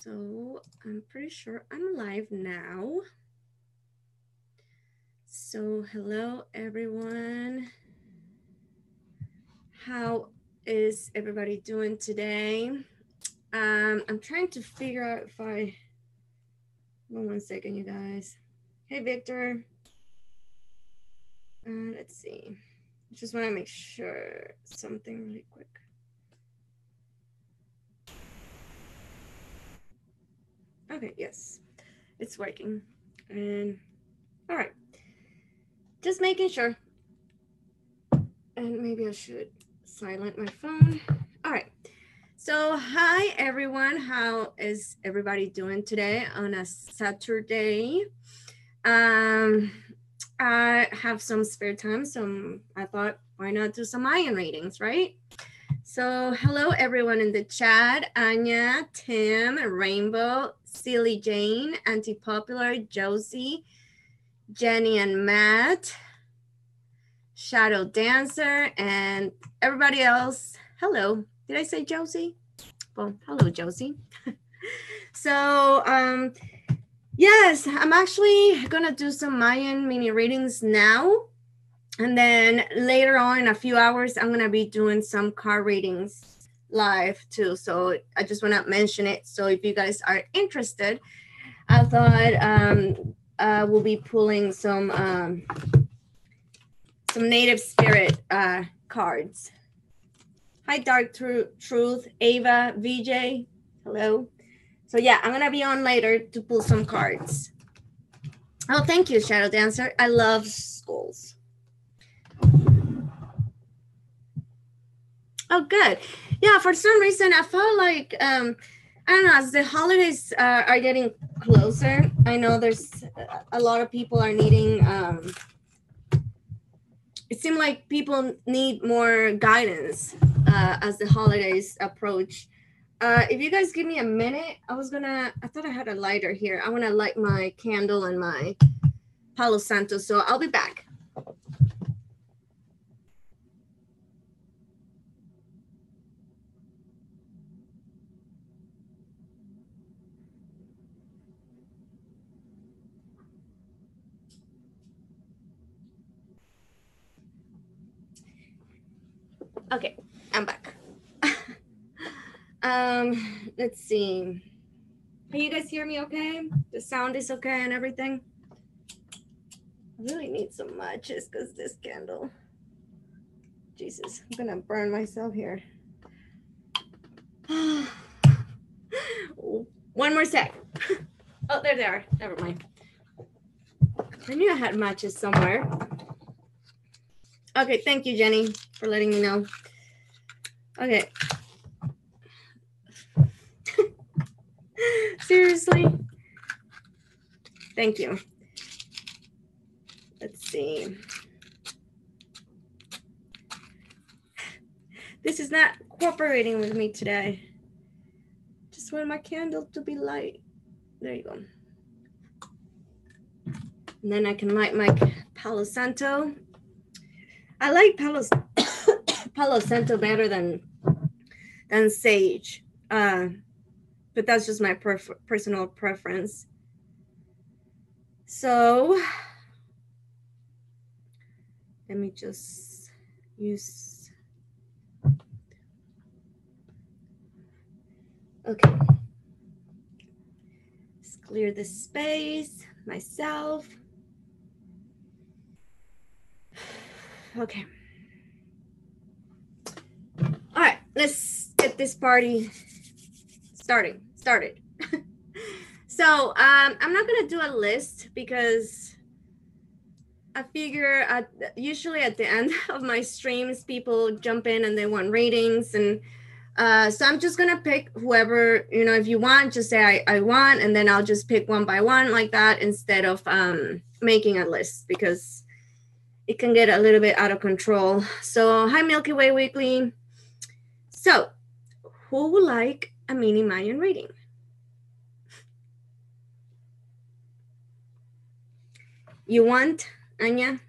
So I'm pretty sure I'm live now. So hello everyone. How is everybody doing today? I'm trying to figure out if I, one second you guys. Hey Victor. Let's see. Just want to make sure something really quick. Okay, yes, it's working. And all right, just making sure. And maybe I should silent my phone. All right. So hi everyone. How is everybody doing today on a Saturday? I have some spare time, so I thought, why not do some Mayan readings, right? So hello everyone in the chat. Anya, Tim, Rainbow, Silly Jane, Anti-Popular, Josie, Jenny and Matt, Shadow Dancer, and everybody else. Hello. Did I say Josie? Well, hello, Josie. So, yes, I'm actually gonna do some Mayan mini readings now. And then later on in a few hours, I'm gonna be doing some card readings live too. So I just wanna mention it. So if you guys are interested, I thought we'll be pulling some native spirit cards. Hi, Dark Truth, Ava, VJ, hello. So yeah, I'm gonna be on later to pull some cards. Oh, thank you, Shadow Dancer. I love skulls. Oh, good. Yeah, for some reason, I felt like, I don't know, as the holidays are getting closer, I know there's a lot of people are needing, it seemed like people need more guidance as the holidays approach. If you guys give me a minute, I thought I had a lighter here. I want to light my candle and my Palo Santo, so I'll be back. Okay, I'm back. Let's see. Can you guys hear me okay? The sound is okay and everything? I really need some matches because this candle, Jesus, I'm gonna burn myself here. One more sec. Oh, there they are. Never mind. I knew I had matches somewhere. Okay, thank you, Jenny, for letting me know. Okay. Seriously? Thank you. Let's see. This is not cooperating with me today. Just want my candle to be light. There you go. And then I can light my Palo Santo. I like Palo Santo better than sage. But that's just my personal preference. So let me just use. Okay. Just clear the space myself. Okay. All right, let's get this party started. So I'm not gonna do a list because I figure usually at the end of my streams, people jump in and they want ratings, and so I'm just gonna pick whoever, you know, if you want, just say I want, and then I'll just pick one by one like that instead of making a list because it can get a little bit out of control. So hi Milky Way Weekly. So who would like a mini Mayan reading? You want, Anya?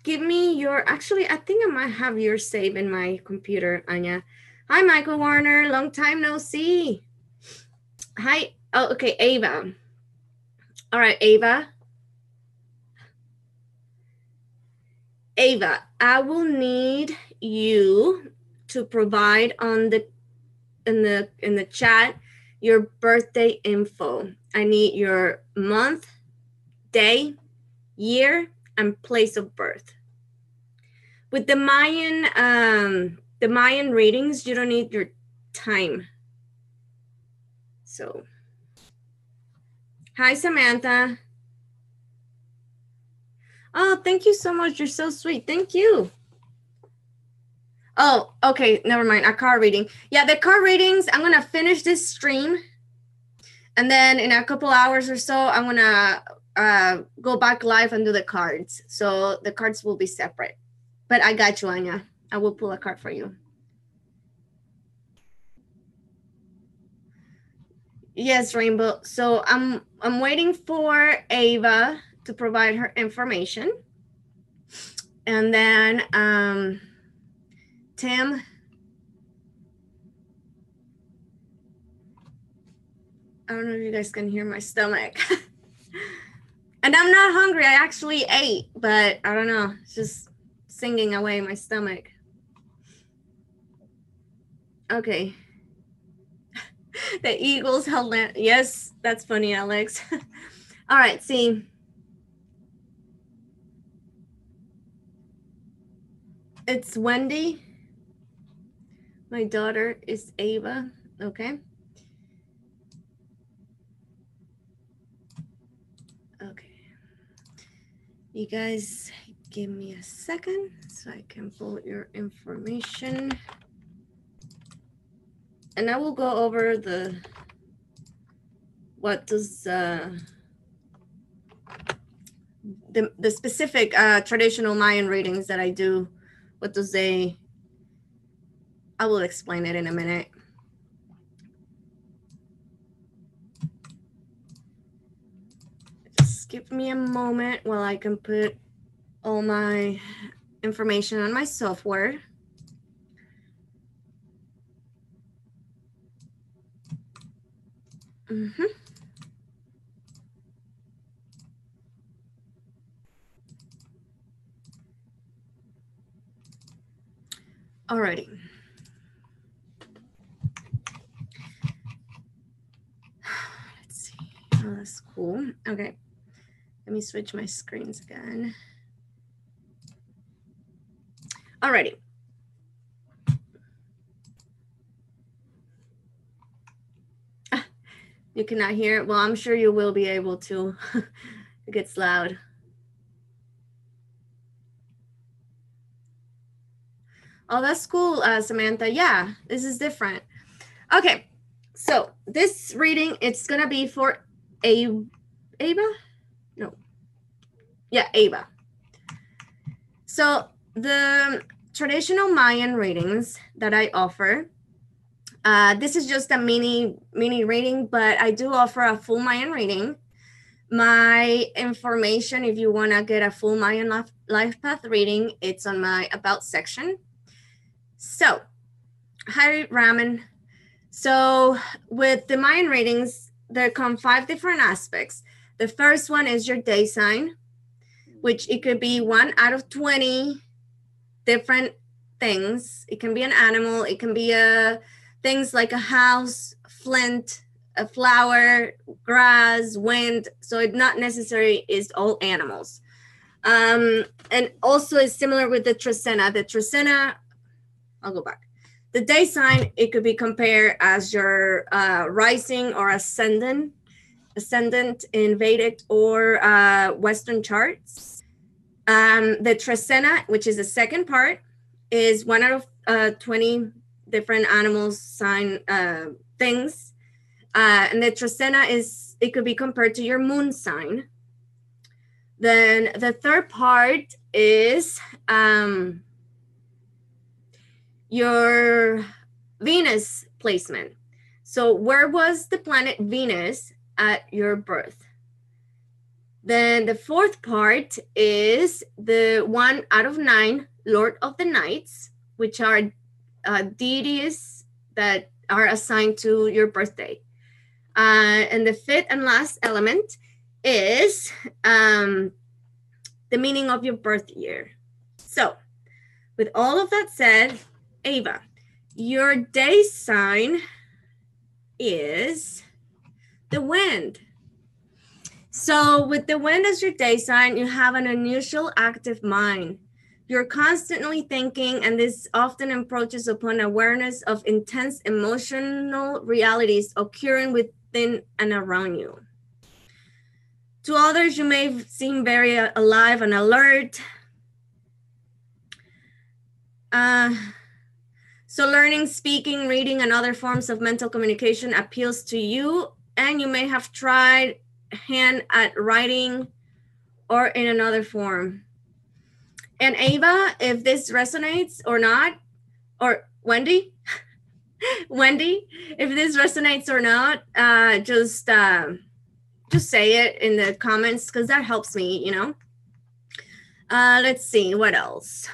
Give me your, actually, I think I might have your save in my computer, Anya. Hi, Michael Warner. Long time no see. Hi. Oh, okay, Ava. All right, Ava. Ava, I will need you to provide on the in the chat your birthday info. I need your month, day, year, and place of birth. With the Mayan readings, you don't need your time. So, hi, Samantha. Oh, thank you so much. You're so sweet. Thank you. Oh, okay. Never mind. A card reading. Yeah, the card readings, I'm going to finish this stream. And then in a couple hours or so, I'm going to go back live and do the cards. So the cards will be separate. But I got you, Anya. I will pull a card for you. Yes, Rainbow. So I'm waiting for Ava to provide her information. And then Tim. I don't know if you guys can hear my stomach. And I'm not hungry. I actually ate, but I don't know. It's just singing away my stomach. Okay. The Eagles held it. Yes, that's funny, Alex. All right, see. It's Wendy. My daughter is Ava. Okay. Okay. You guys give me a second so I can pull your information. And I will go over what does the specific traditional Mayan readings that I do, what does they, I will explain it in a minute. Just give me a moment while I can put all my information on my software. Alrighty. Let's see. Oh, that's cool. Okay. Let me switch my screens again. Alrighty. You cannot hear it? Well, I'm sure you will be able to. It gets loud. Oh, that's cool, Samantha. Yeah, this is different. Okay, so this reading, it's gonna be for Ava? No. Yeah, Ava. So the traditional Mayan readings that I offer, this is just a mini reading, but I do offer a full Mayan reading. My information, if you want to get a full Mayan life path reading, it's on my About section. So, hi, Raman. So, with the Mayan readings, there come 5 different aspects. The first one is your day sign, which it could be 1 out of 20 different things. It can be an animal. It can be things like a house, flint, a flower, grass, wind. So it not necessarily is all animals. And also it's similar with the Trasena. The Trasena, I'll go back. The day sign, it could be compared as your rising or ascendant in Vedic or Western charts. The Trasena, which is the second part, is 1 out of 20 different animals, sign things. And the Trasena is, it could be compared to your moon sign. Then the third part is your Venus placement. So where was the planet Venus at your birth? Then the fourth part is the 1 out of 9 Lord of the Nights, which are deities that are assigned to your birthday. And the fifth and last element is the meaning of your birth year. So with all of that said, Ava, your day sign is the wind. So with the wind as your day sign, you have an unusual active mind. You're constantly thinking, and this often approaches upon awareness of intense emotional realities occurring within and around you. To others, you may seem very alive and alert. So learning, speaking, reading, and other forms of mental communication appeals to you, and you may have tried hand at writing or in another form. And Ava, if this resonates or not, or Wendy, Wendy, if this resonates or not, just say it in the comments because that helps me, you know. Let's see, what else?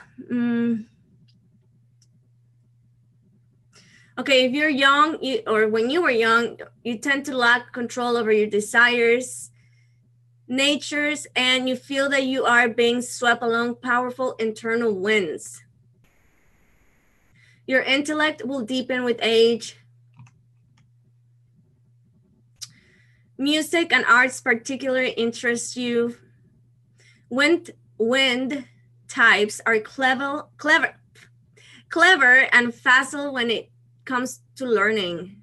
Okay, if you're young, or when you were young, you tend to lack control over your desires, natures, and you feel that you are being swept along powerful internal winds. Your intellect will deepen with age. Music and arts particularly interest you. Wind types are clever and facile when it comes to learning.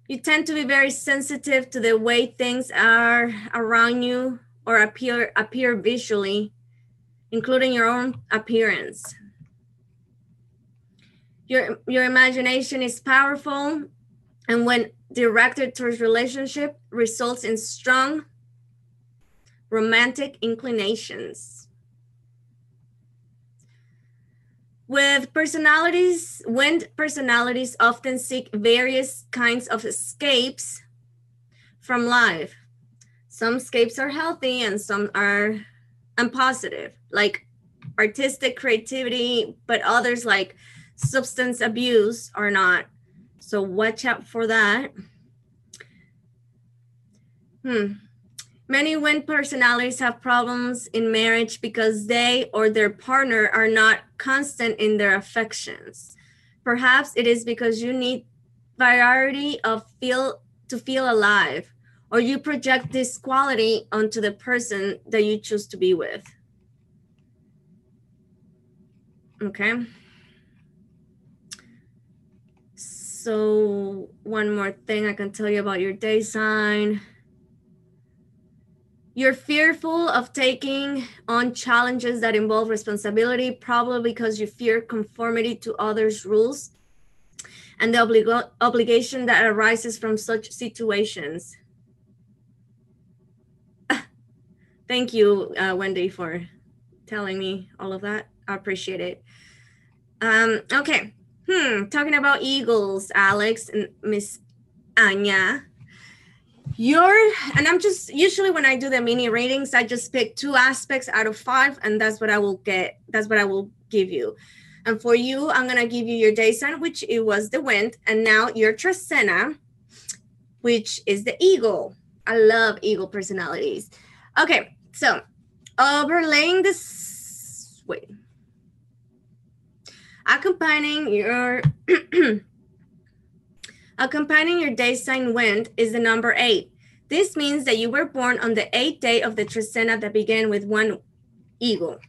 You tend to be very sensitive to the way things are around you or appear visually, including your own appearance. Your imagination is powerful, and when directed towards relationship, results in strong romantic inclinations. With personalities, wind personalities often seek various kinds of escapes from life. Some escapes are healthy and some are positive, like artistic creativity, but others like substance abuse are not. So watch out for that. Many wind personalities have problems in marriage because they or their partner are not constant in their affections. Perhaps it is because you need variety to feel alive, or you project this quality onto the person that you choose to be with. Okay. So one more thing I can tell you about your day sign. You're fearful of taking on challenges that involve responsibility, probably because you fear conformity to others' rules and the obligation that arises from such situations. Thank you, Wendy, for telling me all of that. I appreciate it. Okay. Talking about eagles, Alex and Miss Anya. And I'm just, usually when I do the mini ratings, I just pick 2 aspects out of 5, and that's what I will get. That's what I will give you. And for you, I'm going to give you your day sign, which it was the wind, and now your Trasena, which is the eagle. I love eagle personalities. Okay, so overlaying this, accompanying your day sign wind is the number 8. This means that you were born on the 8th day of the Trasena that began with 1 eagle.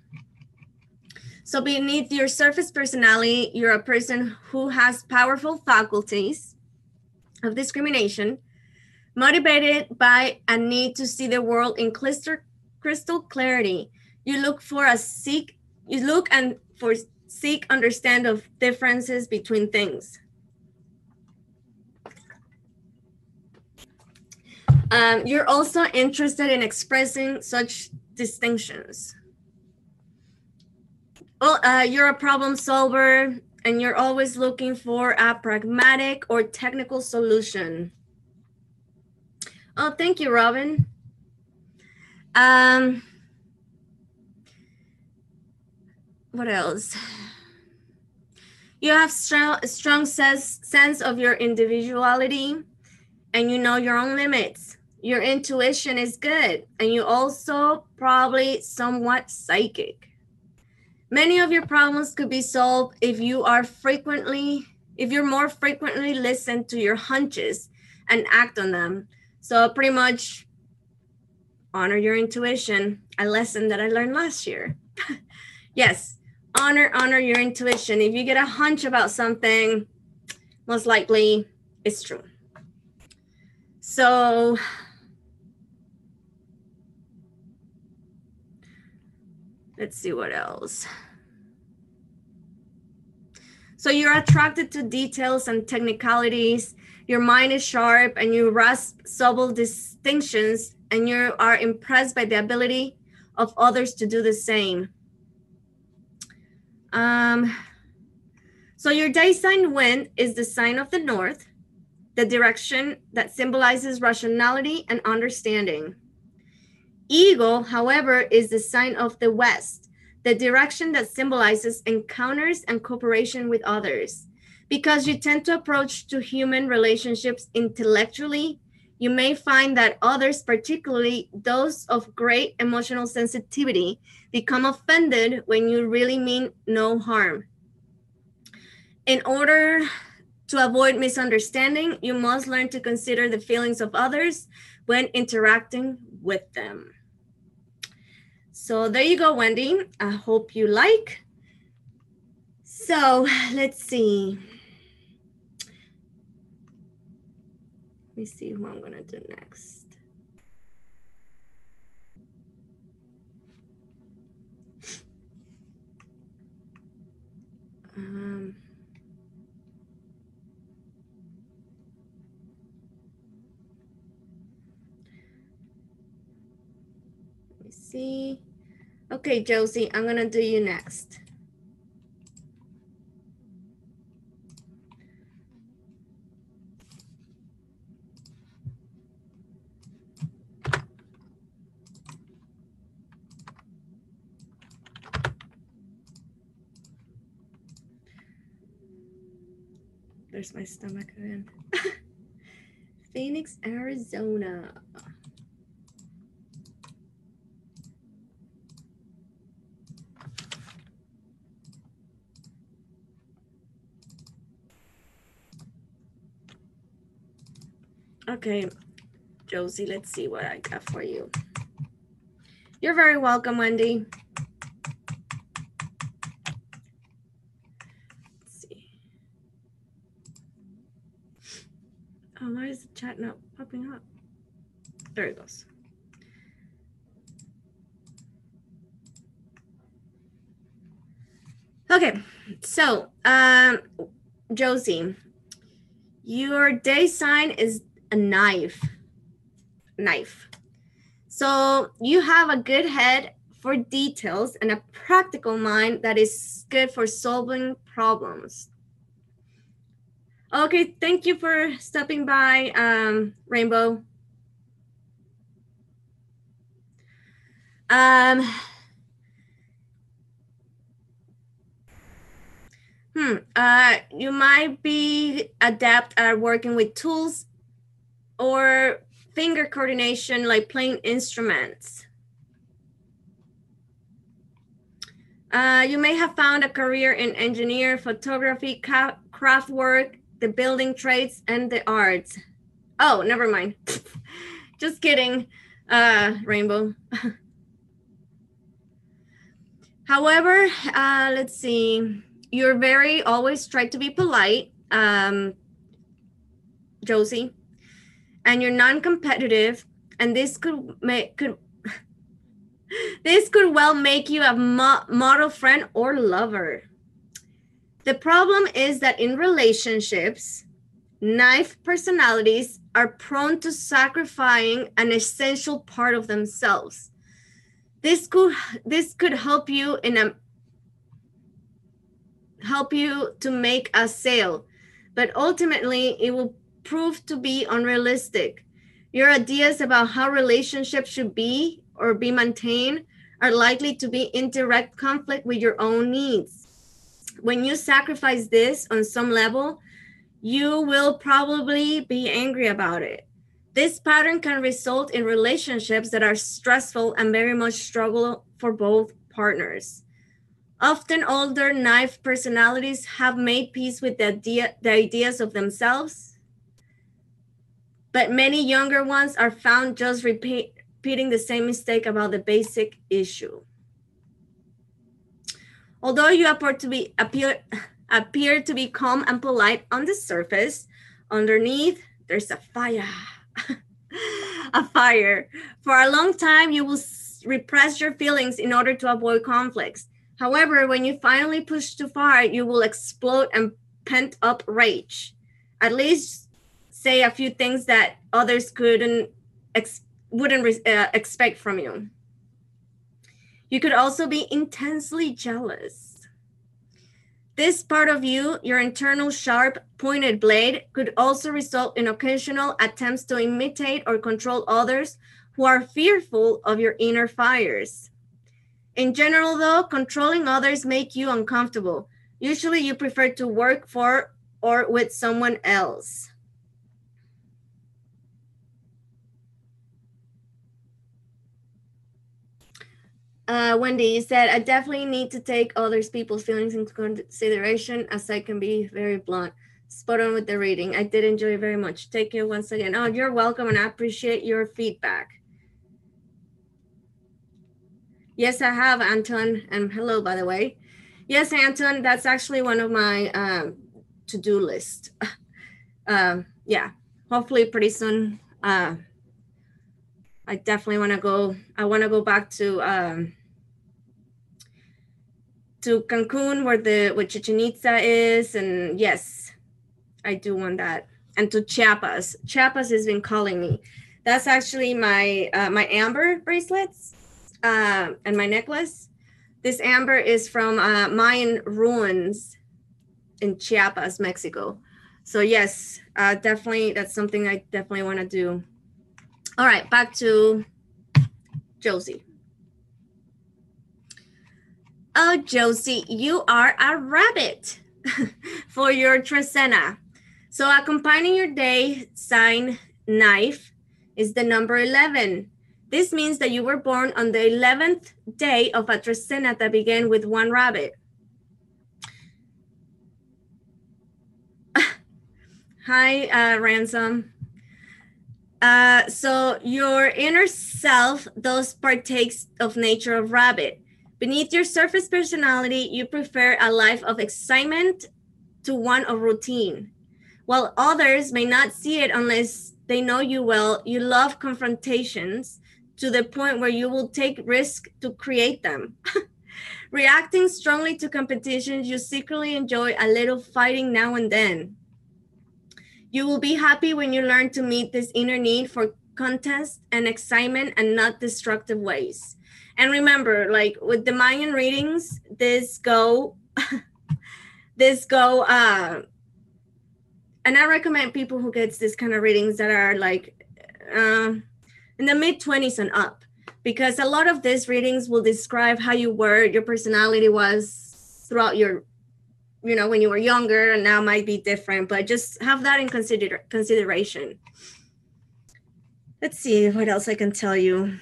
So beneath your surface personality, you're a person who has powerful faculties of discrimination, motivated by a need to see the world in crystal clarity. You look and seek understand of differences between things. You're also interested in expressing such distinctions. Well, you're a problem solver, and you're always looking for a pragmatic or technical solution. Oh, thank you, Robin. What else? You have strong sense of your individuality, and you know your own limits. Your intuition is good, and you also probably somewhat psychic. Many of your problems could be solved if you're more frequently listen to your hunches and act on them. So pretty much honor your intuition, a lesson that I learned last year. Yes, honor your intuition. If you get a hunch about something, most likely it's true. So let's see what else. So you're attracted to details and technicalities. Your mind is sharp and you grasp subtle distinctions, and you are impressed by the ability of others to do the same. So your day sign wind is the sign of the north, the direction that symbolizes rationality and understanding. Eagle, however, is the sign of the west, the direction that symbolizes encounters and cooperation with others. Because you tend to approach to human relationships intellectually, you may find that others, particularly those of great emotional sensitivity, become offended when you really mean no harm. In order to avoid misunderstanding, you must learn to consider the feelings of others when interacting with them. So there you go, Wendy. I hope you like. So let's see. Let me see who I'm going to do next. Let me see. Okay, Josie, I'm going to do you next. There's my stomach again. Phoenix, Arizona. Okay, Josie, let's see what I got for you. You're very welcome, Wendy. Let's see. Oh, why is the chat not popping up? There it goes. Okay, so Josie, your day sign is a knife. So you have a good head for details and a practical mind that is good for solving problems. Okay, thank you for stopping by, Rainbow. You might be adept at working with tools or finger coordination, like playing instruments. You may have found a career in engineer, photography, craft work, the building trades, and the arts. Oh, never mind. Just kidding, Rainbow. However, let's see. You're always try to be polite, Josie, and you're non-competitive, and this could well make you a model friend or lover. The problem is that in relationships, knife personalities are prone to sacrificing an essential part of themselves. This could help you to make a sale, but ultimately it will prove to be unrealistic. Your ideas about how relationships should be or be maintained are likely to be in direct conflict with your own needs. When you sacrifice this on some level, you will probably be angry about it. This pattern can result in relationships that are stressful and very much struggle for both partners. Often older knife personalities have made peace with the ideas of themselves, but many younger ones are found just repeating the same mistake about the basic issue. Although you appear to be calm and polite on the surface, underneath there's a fire. A fire. For a long time, you will repress your feelings in order to avoid conflicts. However, when you finally push too far, you will explode and pent up rage. At least say a few things that others wouldn't expect from you. You could also be intensely jealous. This part of you, your internal sharp, pointed blade, could also result in occasional attempts to imitate or control others who are fearful of your inner fires. In general, though, controlling others make you uncomfortable. Usually you prefer to work for or with someone else. Wendy, you said, I definitely need to take others people's feelings into consideration, as I can be very blunt. Spot on with the reading. I did enjoy it very much. Take care once again. Oh, you're welcome, and I appreciate your feedback. Yes, I have, Anton, and hello, by the way. Yes, Anton, that's actually one of my to-do list. Yeah, hopefully pretty soon. I definitely want to go. I want to go back to Cancun, where Chichen Itza is, and yes, I do want that. And to Chiapas. Chiapas has been calling me. That's actually my my amber bracelets and my necklace. This amber is from Mayan ruins in Chiapas, Mexico. So yes, definitely, that's something I definitely want to do. All right, back to Josie. Oh, Josie, you are a rabbit for your Tresena. So accompanying your day sign knife is the number 11. This means that you were born on the 11th day of a Tresena that began with one rabbit. Hi, Ransom. So your inner self thus partakes of nature of rabbit. Beneath your surface personality, you prefer a life of excitement to one of routine. While others may not see it unless they know you well, you love confrontations to the point where you will take risks to create them. Reacting strongly to competitions, you secretly enjoy a little fighting now and then. You will be happy when you learn to meet this inner need for contest and excitement and not destructive ways. And remember, like with the Mayan readings, and I recommend people who gets this kind of readings that are like in the mid-20s and up, because a lot of these readings will describe how you were, your personality was throughout your, when you were younger, and now might be different, but just have that in consideration. Let's see what else I can tell you.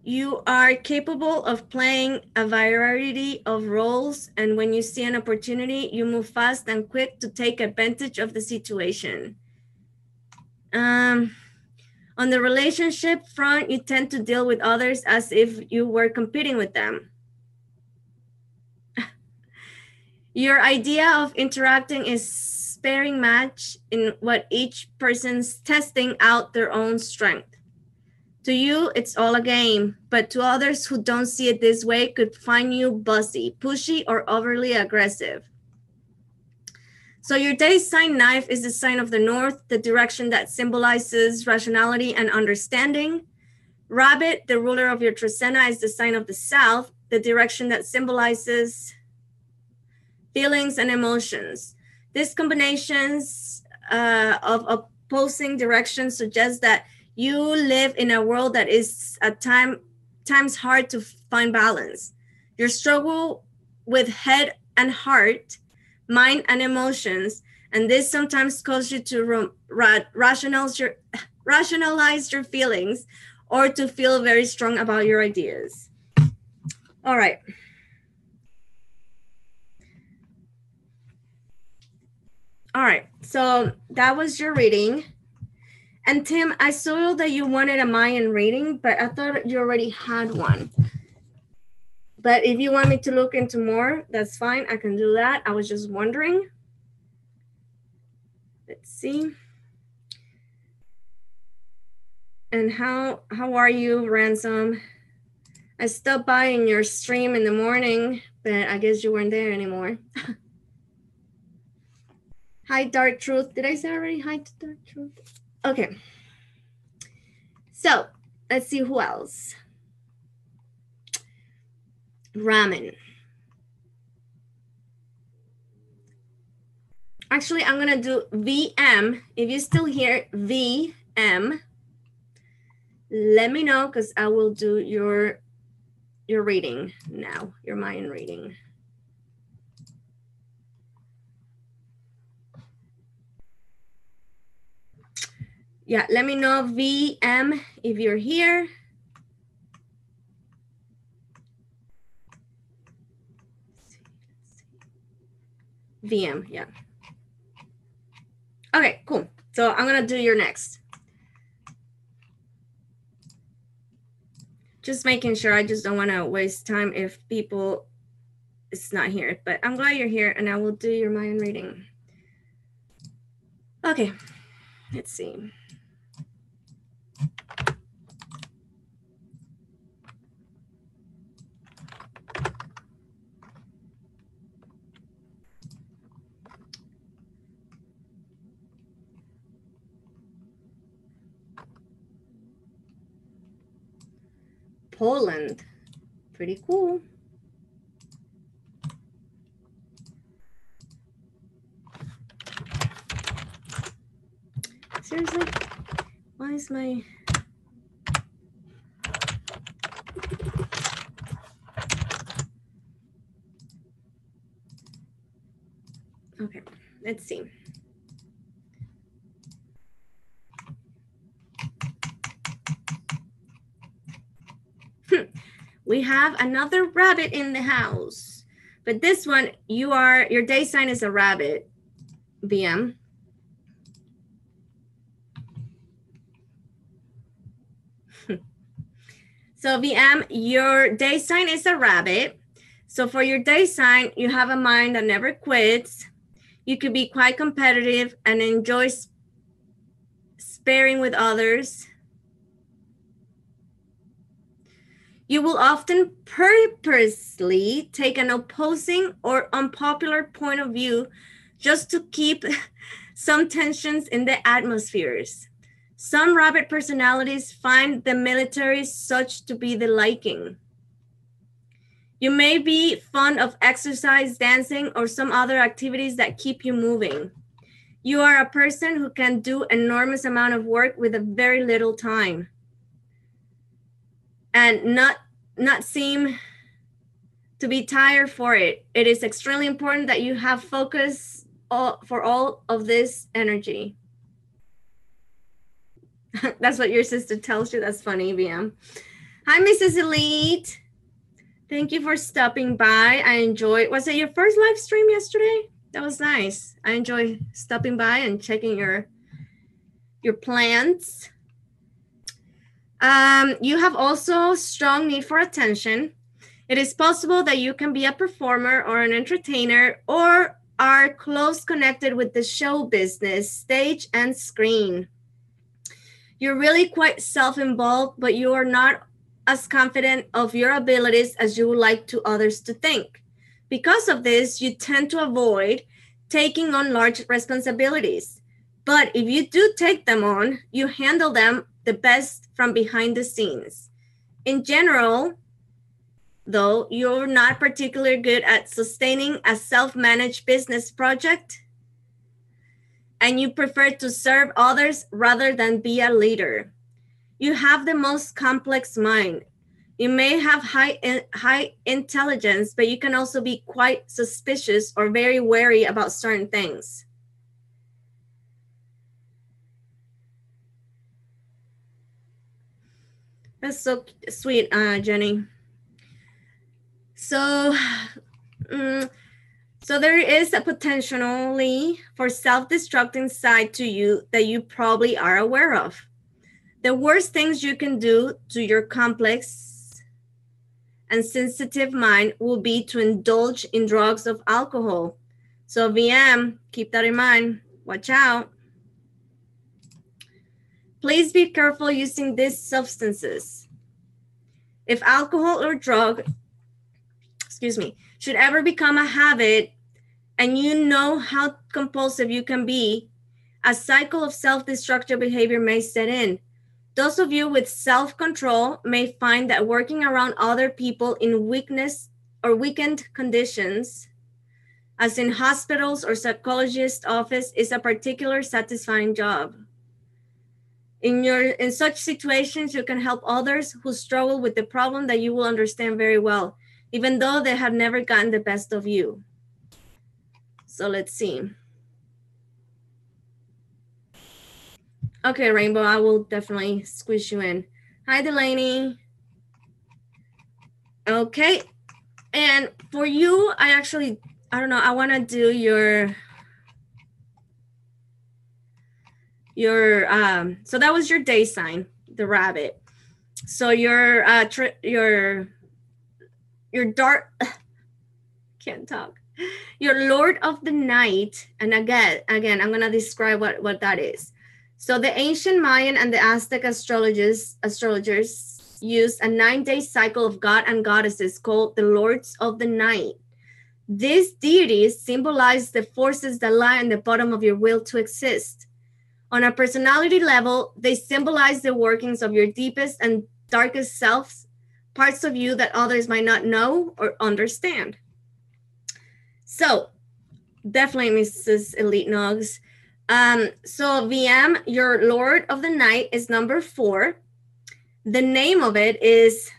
You are capable of playing a variety of roles, and when you see an opportunity, you move fast and quick to take advantage of the situation. On the relationship front, you tend to deal with others as if you were competing with them. Your idea of interacting is sparing match in what each person's testing out their own strength. To you, it's all a game, but to others who don't see it this way could find you bossy, pushy, or overly aggressive. So your day sign knife is the sign of the north, the direction that symbolizes rationality and understanding. Rabbit, the ruler of your Tresena, is the sign of the south, the direction that symbolizes feelings and emotions. These combinations of opposing directions suggest that you live in a world that is at times sometimes hard to find balance. You struggle with head and heart, mind and emotions, and this sometimes causes you to rationalize your feelings or to feel very strong about your ideas. All right. All right, so that was your reading. And Tim, I saw that you wanted a Mayan reading, but I thought you already had one. But if you want me to look into more, that's fine. I can do that. I was just wondering. Let's see. And how are you, Ransom? I stopped by in your stream in the morning, but I guess you weren't there anymore. Hi, Dark Truth. Did I say already hi to Dark Truth? Okay. So let's see who else. Ramen. Actually, I'm gonna do VM. If you still hear VM, let me know because I will do your reading now, your Mayan reading. Yeah, let me know VM if you're here. VM, yeah. Okay, cool. So I'm gonna do your next. Just making sure, I just don't wanna waste time if people is not here, but I'm glad you're here and I will do your Mayan reading. Okay, let's see. Poland, pretty cool. Seriously, why is my... Okay, let's see. We have another rabbit in the house, but this one, your day sign is a rabbit, VM. So VM, your day sign is a rabbit. So for your day sign, you have a mind that never quits. You could be quite competitive and enjoy sparring with others. You will often purposely take an opposing or unpopular point of view just to keep some tensions in the atmospheres. Some rabbit personalities find the military such to be the liking. You may be fond of exercise, dancing, or some other activities that keep you moving. You are a person who can do enormous amount of work with a very little time and not seem to be tired for it. It is extremely important that you have focus for all of this energy. That's what your sister tells you. That's funny, VM. Hi, Mrs. Elite. Thank you for stopping by. I enjoyed. Was it your first live stream yesterday? That was nice. I enjoy stopping by and checking your plants. You have also strong need for attention. It is possible that you can be a performer or an entertainer or are close connected with the show business, stage and screen. You're really quite self-involved, but you are not as confident of your abilities as you would like to others to think. Because of this, you tend to avoid taking on large responsibilities. But if you do take them on, you handle them the best from behind the scenes. In general, though, you're not particularly good at sustaining a self-managed business project, and you prefer to serve others rather than be a leader. You have the most complex mind. You may have high intelligence, but you can also be quite suspicious or very wary about certain things. That's so sweet, Jenny. So, so there is a potentially for self-destructing side to you that you probably are aware of. The worst things you can do to your complex and sensitive mind will be to indulge in drugs of alcohol. So VM, keep that in mind. Watch out. Please be careful using these substances. If alcohol or drug, should ever become a habit, and you know how compulsive you can be, a cycle of self-destructive behavior may set in. Those of you with self-control may find that working around other people in weakness or weakened conditions, as in hospitals or psychologist's office, is a particularly satisfying job. In such situations, you can help others who struggle with the problem that you will understand very well, even though they have never gotten the best of you. So let's see. Okay, Rainbow, I will definitely squeeze you in. Hi, Delaney. Okay, and for you, I don't know, I want to do so that was your day sign, the rabbit. So your dark, can't talk. Your Lord of the Night, and again, I'm going to describe what that is. So the ancient Mayan and the Aztec astrologers used a 9-day cycle of god and goddesses called the Lords of the Night. These deities symbolize the forces that lie on the bottom of your will to exist. On a personality level, they symbolize the workings of your deepest and darkest selves, parts of you that others might not know or understand. So, definitely, Mrs. Elite Nugs. So, VM, your Lord of the Night is number 4. The name of it is,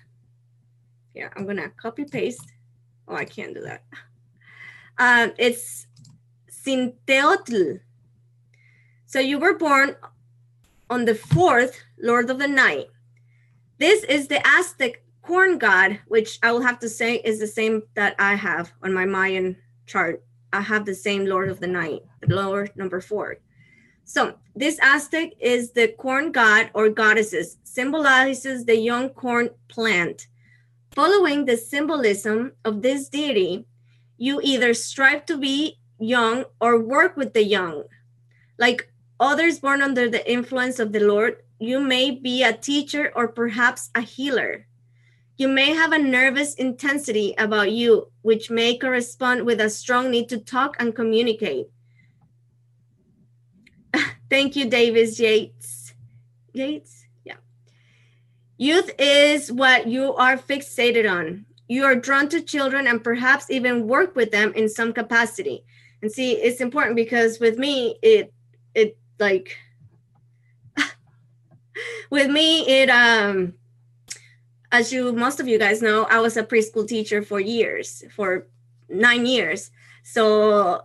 here, I'm going to copy paste. Oh, I can't do that. It's Sinteotl. So you were born on the 4th, Lord of the Night. This is the Aztec corn god, which I will have to say is the same that I have on my Mayan chart. I have the same Lord of the Night, the Lord number 4. So this Aztec is the corn god or goddesses, symbolizes the young corn plant. Following the symbolism of this deity, you either strive to be young or work with the young. Like others born under the influence of the Lord, you may be a teacher or perhaps a healer. You may have a nervous intensity about you, which may correspond with a strong need to talk and communicate. Thank you, Davis Yates. Yates? Yeah. Youth is what you are fixated on. You are drawn to children and perhaps even work with them in some capacity. And see, it's important because with me, as most of you guys know, I was a preschool teacher for 9 years. So,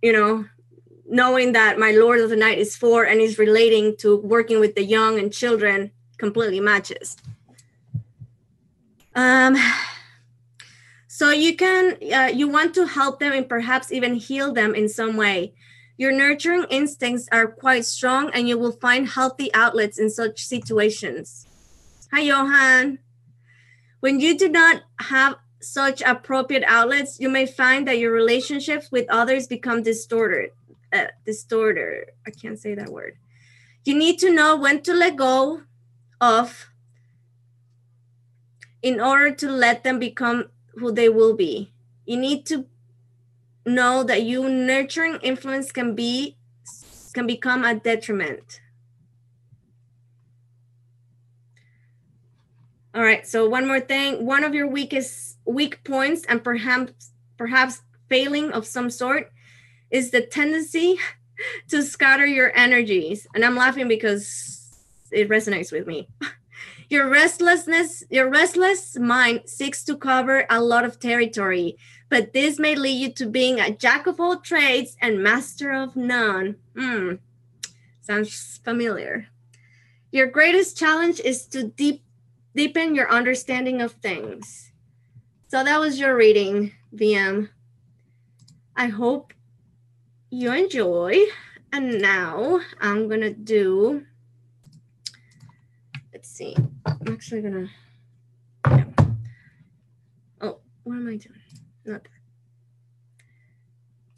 you know, knowing that my Lord of the Night is 4 and is relating to working with the young and children completely matches. So you want to help them and perhaps even heal them in some way. Your nurturing instincts are quite strong and you will find healthy outlets in such situations. Hi, Johan. When you do not have such appropriate outlets, you may find that your relationships with others become distorted. I can't say that word. You need to know when to let go of in order to let them become who they will be. You need to know that your nurturing influence can become a detriment. All right, so one more thing. One of your weak points and perhaps failing of some sort is the tendency to scatter your energies. And I'm laughing because it resonates with me. Your restless mind seeks to cover a lot of territory, but this may lead you to being a jack of all trades and master of none. Sounds familiar. Your greatest challenge is to deepen your understanding of things. So that was your reading, VM. I hope you enjoy. And now I'm gonna do, let's see, I'm actually gonna, yeah. Oh, what am I doing? Not that.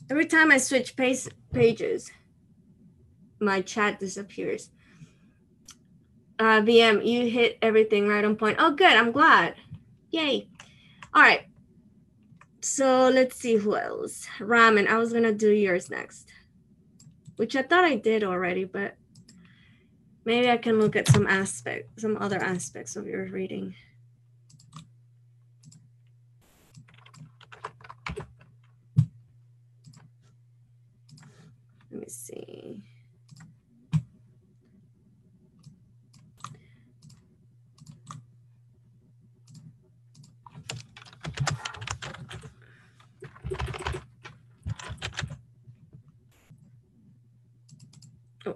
Every time I switch pages, my chat disappears. VM, you hit everything right on point. Oh, good, I'm glad. Yay. All right. So let's see who else. Ramen, I was gonna do yours next, which I thought I did already, but maybe I can look at some other aspects of your reading. Let me see. Oh.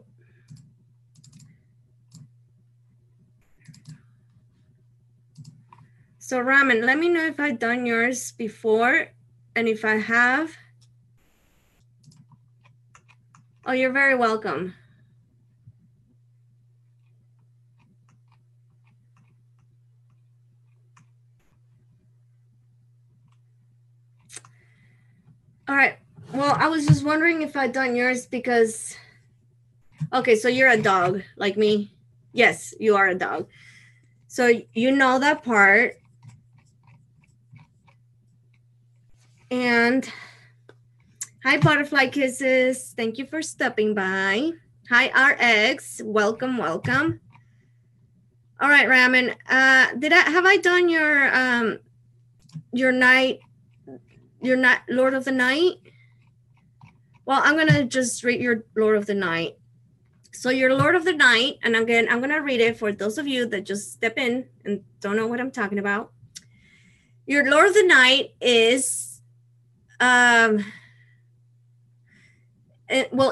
So Ramen, let me know if I've done yours before, and if I have. Oh, you're very welcome. All right. Well, I was just wondering if I'd done yours because, okay, so you're a dog like me. Yes, you are a dog. So you know that part. And hi, Butterfly Kisses. Thank you for stopping by. Hi, RX. Welcome, welcome. All right, Ramen. Have I done your Lord of the Night? Well, I'm gonna just read your Lord of the Night. So your Lord of the Night, and again, I'm gonna read it for those of you that just step in and don't know what I'm talking about. Your Lord of the Night is, well,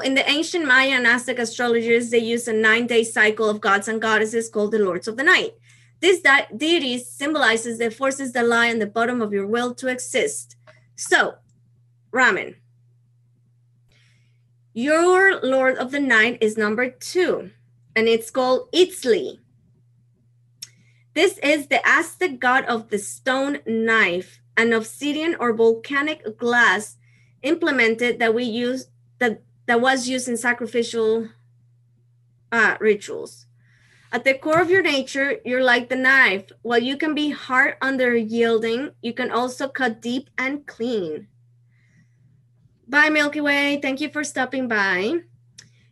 in the ancient Mayan and Aztec astrologers, they use a 9-day cycle of gods and goddesses called the Lords of the Night. This deity symbolizes the forces that lie in the bottom of your will to exist. So, Ramen, your Lord of the Night is number 2, and it's called Itzli. This is the Aztec god of the stone knife, an obsidian or volcanic glass implemented that was used in sacrificial rituals. At the core of your nature, you're like the knife. While you can be hard under yielding, you can also cut deep and clean. Bye, Milky Way. Thank you for stopping by.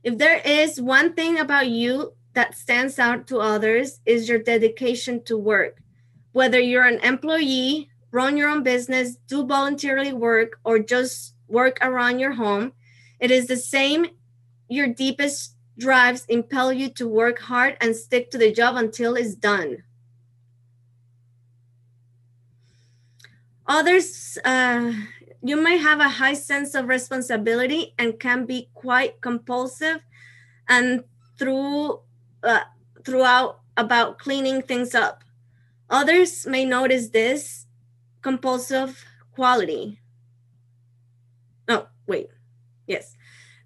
If there is one thing about you that stands out to others, is your dedication to work. Whether you're an employee, run your own business, do voluntarily work, or just work around your home, it is the same. Your deepest drives impel you to work hard and stick to the job until it's done. Others, you may have a high sense of responsibility and can be quite compulsive and throughout about cleaning things up. Others may notice this compulsive quality. Oh, wait. Yes.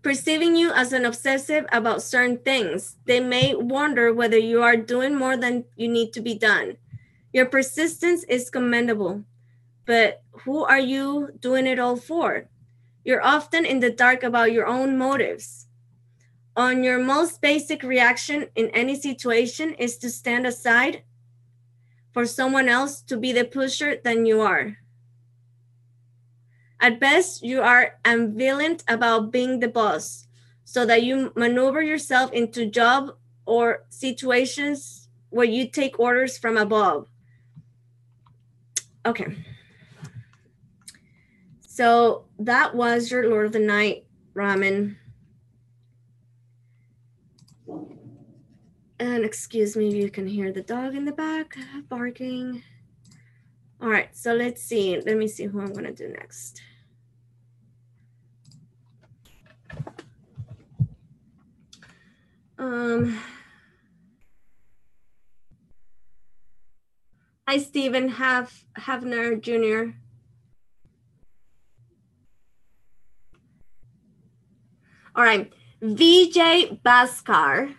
Perceiving you as an obsessive about certain things. They may wonder whether you are doing more than you need to be done. Your persistence is commendable, but who are you doing it all for? You're often in the dark about your own motives. On your most basic reaction in any situation is to stand aside for someone else to be the pusher than you are. At best, you are ambivalent about being the boss, so that you maneuver yourself into job or situations where you take orders from above. Okay. So that was your Lord of the Night, Ramen. And excuse me if you can hear the dog in the back barking. All right, so let's see. Let me see who I'm gonna do next. Hi, Stephen Havner Jr. All right, VJ Bhaskar.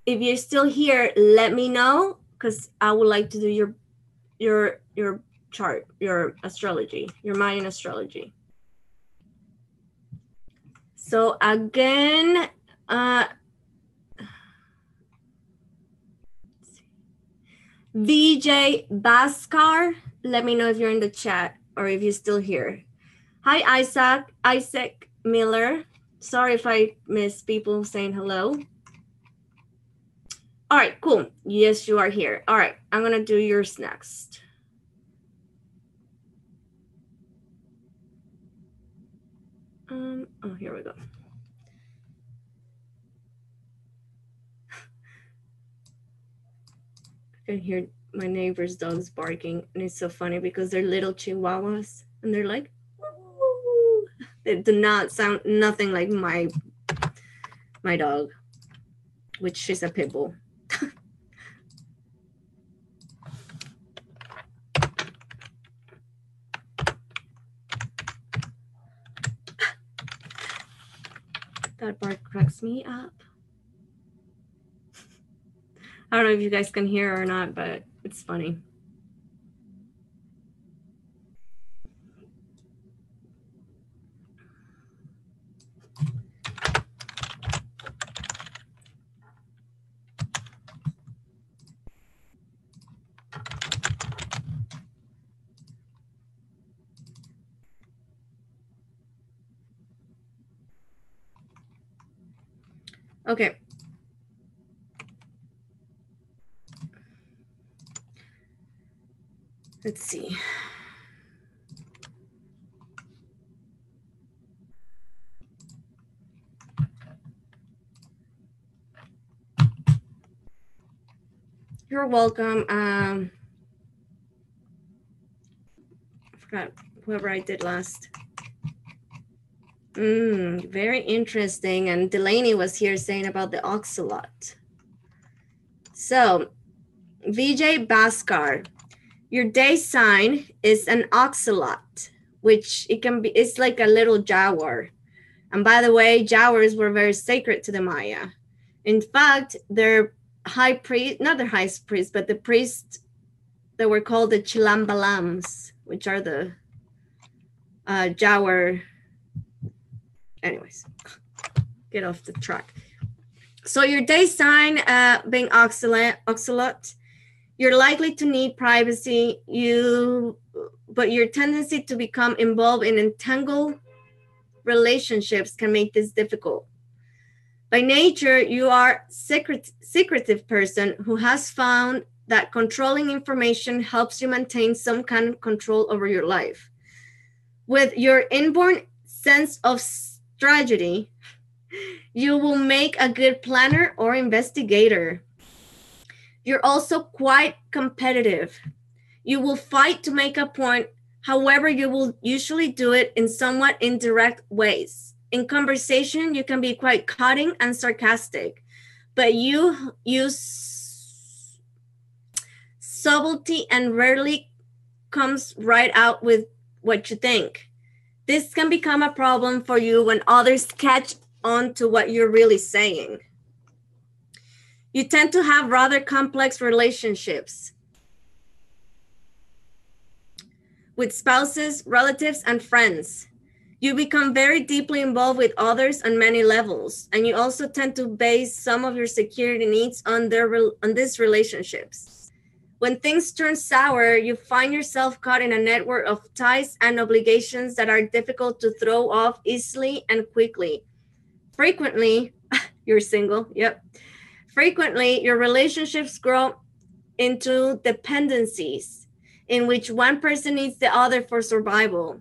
If you're still here, let me know because I would like to do your chart, your astrology, your Mayan astrology. So again, VJ Bhaskar, let me know if you're in the chat or if you're still here. Hi, Isaac Miller. Sorry if I miss people saying hello. All right, cool. Yes, you are here. All right, I'm gonna do yours next. Oh, here we go. I can hear my neighbor's dogs barking, and it's so funny because they're little chihuahuas, and they're like, woo. They do not sound nothing like my dog, which is a pit bull. That bark cracks me up. I don't know if you guys can hear or not, but it's funny. Okay. Let's see. You're welcome. I forgot whoever I did last. Very interesting. And Delaney was here saying about the ocelot. So, VJ Bhaskar, your day sign is an ocelot, which it's like a little jaguar. And by the way, jaguars were very sacred to the Maya. In fact, their high priest, not their high priest, but the priests that were called the Chilambalams, which are the jaguar. Anyways, get off the track. So your day sign being ocelot, you're likely to need privacy, but your tendency to become involved in entangled relationships can make this difficult. By nature, you are secretive person who has found that controlling information helps you maintain some kind of control over your life. With your inborn sense of strategy, you will make a good planner or investigator. You're also quite competitive. You will fight to make a point. However, you will usually do it in somewhat indirect ways. In conversation, you can be quite cutting and sarcastic, but you use subtlety and rarely comes right out with what you think. This can become a problem for you when others catch on to what you're really saying. You tend to have rather complex relationships with spouses, relatives, and friends. You become very deeply involved with others on many levels, and you also tend to base some of your security needs on these relationships. When things turn sour, you find yourself caught in a network of ties and obligations that are difficult to throw off easily and quickly. Frequently, you're single, yep. Frequently, your relationships grow into dependencies in which one person needs the other for survival.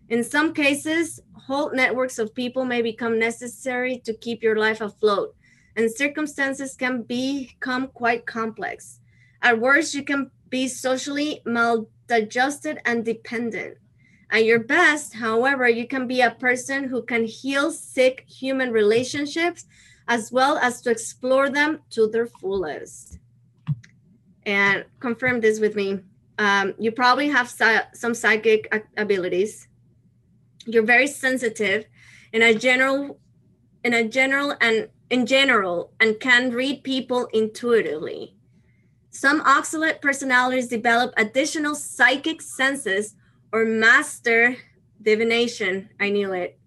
In some cases, whole networks of people may become necessary to keep your life afloat. and circumstances can become quite complex. At worst, you can be socially maladjusted and dependent. At your best, however, you can be a person who can heal sick human relationships as well as to explore them to their fullest. And confirm this with me. You probably have some psychic abilities. You're very sensitive in general and can read people intuitively. Some oxalate personalities develop additional psychic senses or master divination. I knew it.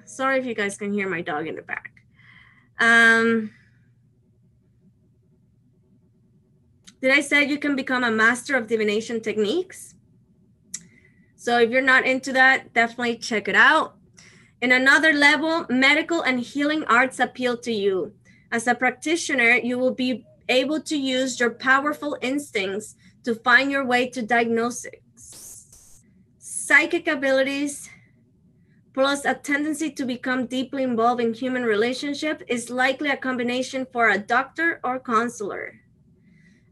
Sorry if you guys can hear my dog in the back. Did I say you can become a master of divination techniques? So if you're not into that, definitely check it out. In another level, medical and healing arts appeal to you. As a practitioner, you will be able to use your powerful instincts to find your way to diagnosis. Psychic abilities plus a tendency to become deeply involved in human relationships is likely a combination for a doctor or counselor.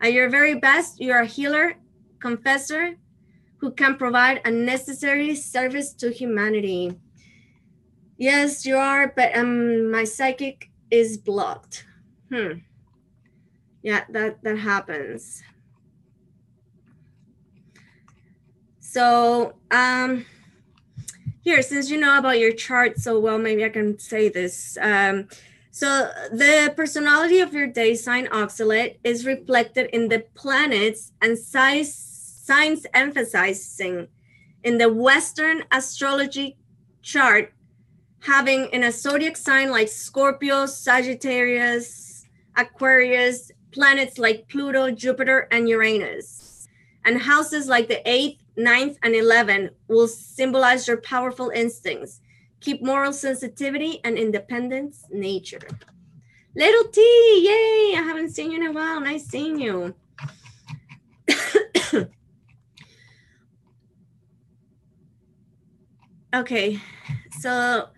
At your very best, you're a healer, confessor, who can provide a necessary service to humanity. Yes, you are, but my psychic is blocked. Yeah, that happens. So here, since you know about your chart so well, maybe I can say this. So the personality of your day sign oxalate is reflected in the planets and signs emphasizing in the Western astrology chart, having in a zodiac sign like Scorpio, Sagittarius, Aquarius, planets like Pluto, Jupiter, and Uranus. And houses like the 8th, 9th, and 11th will symbolize your powerful instincts. Keep moral sensitivity and independence nature. Little T, yay! I haven't seen you in a while. Nice seeing you. Okay, so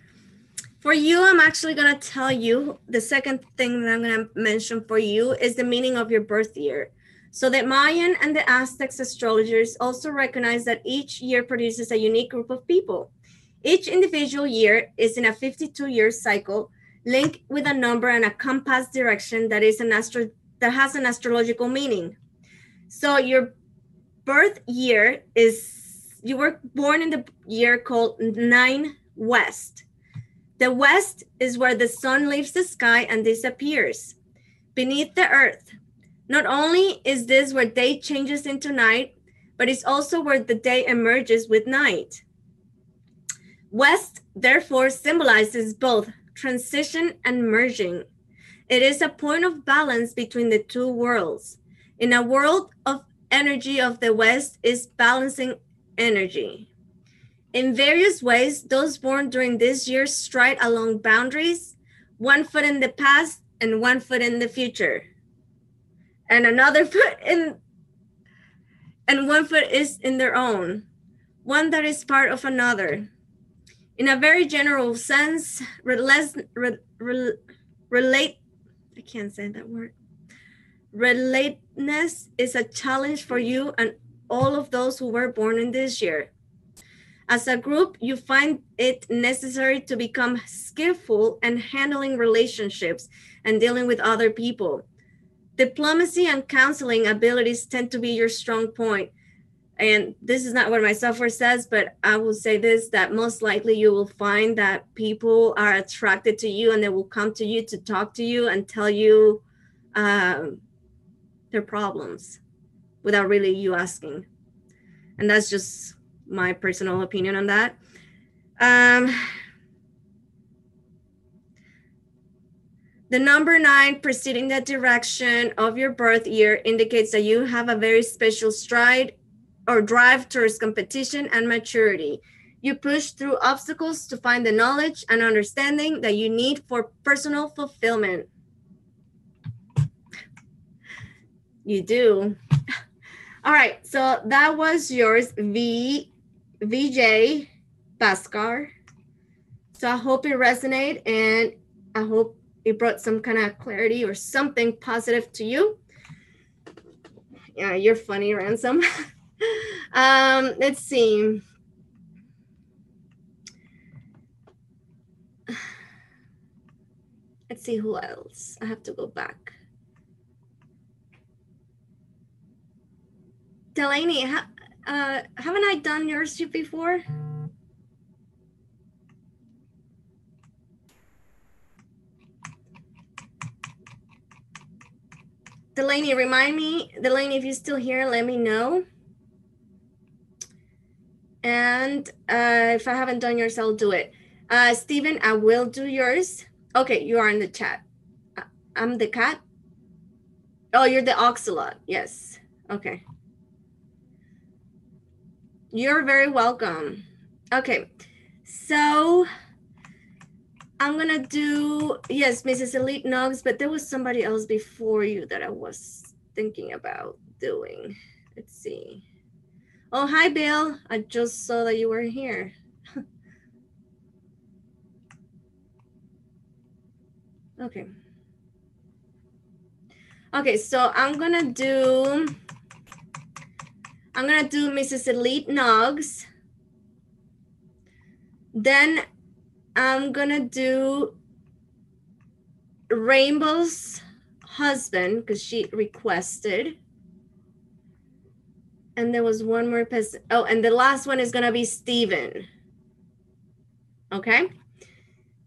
for you, I'm actually going to tell you the second thing that I'm going to mention for you is the meaning of your birth year. So the Mayan and the Aztec astrologers also recognize that each year produces a unique group of people. Each individual year is in a 52-year cycle linked with a number and a compass direction that has an astrological meaning. So your birth year is, you were born in the year called 9 West. The West is where the sun leaves the sky and disappears beneath the earth. Not only is this where day changes into night, but it's also where the day emerges with night. West, therefore, symbolizes both transition and merging. It is a point of balance between the two worlds. In a world of energy of the West is balancing energy. In various ways, those born during this year stride along boundaries, one foot in the past and one foot in the future. And another foot and one foot is in their own, one that is part of another. In a very general sense, Relatedness is a challenge for you and all of those who were born in this year. As a group, you find it necessary to become skillful in handling relationships and dealing with other people. Diplomacy and counseling abilities tend to be your strong point. And this is not what my software says, but I will say this, that most likely you will find that people are attracted to you and they will come to you to talk to you and tell you their problems without really you asking. And that's just my personal opinion on that. The number 9 preceding the direction of your birth year indicates that you have a very special stride or drive towards competition and maturity. You push through obstacles to find the knowledge and understanding that you need for personal fulfillment. You do. All right, so that was yours, VJ Bhaskar. So I hope it resonated, and I hope it brought some kind of clarity or something positive to you. Yeah, you're funny, Ransom. Let's see. Let's see who else. I have to go back. Delaney, haven't I done yours before? Delaney, remind me. Delaney, if you're still here, let me know. And if I haven't done yours, I'll do it. Steven, I will do yours. Okay, you are in the chat. I'm the cat. Oh, you're the oxalot. Yes. Okay. You're very welcome. Okay. So I'm going to do, yes, Mrs. Elite Nugs, but there was somebody else before you that I was thinking about doing. Let's see. Oh, hi, Bill. I just saw that you were here. Okay. Okay, so I'm gonna do Mrs. Elite Nugs. Then I'm gonna do Rainbow's husband because she requested. And there was one more person. Oh, and the last one is gonna be Steven. Okay.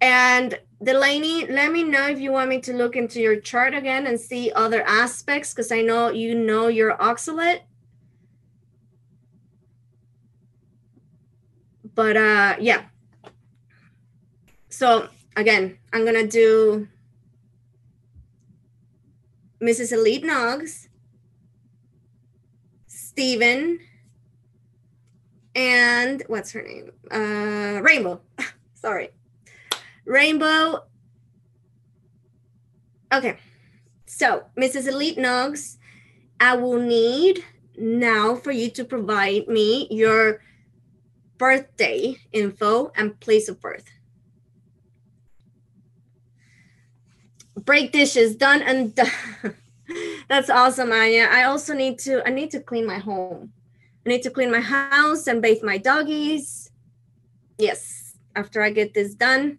And Delaney, let me know if you want me to look into your chart again and see other aspects, because I know you know your oxalate. But yeah. So again, I'm gonna do Mrs. Elite Noggs, Steven, and what's her name? Rainbow. Sorry. Rainbow. Okay. So, Mrs. Elite Noggs, I will need now for you to provide me your birthday info and place of birth. Break dishes, done and done. That's awesome, Anya. I also need to clean my home. I need to clean my house and bathe my doggies. Yes, after I get this done,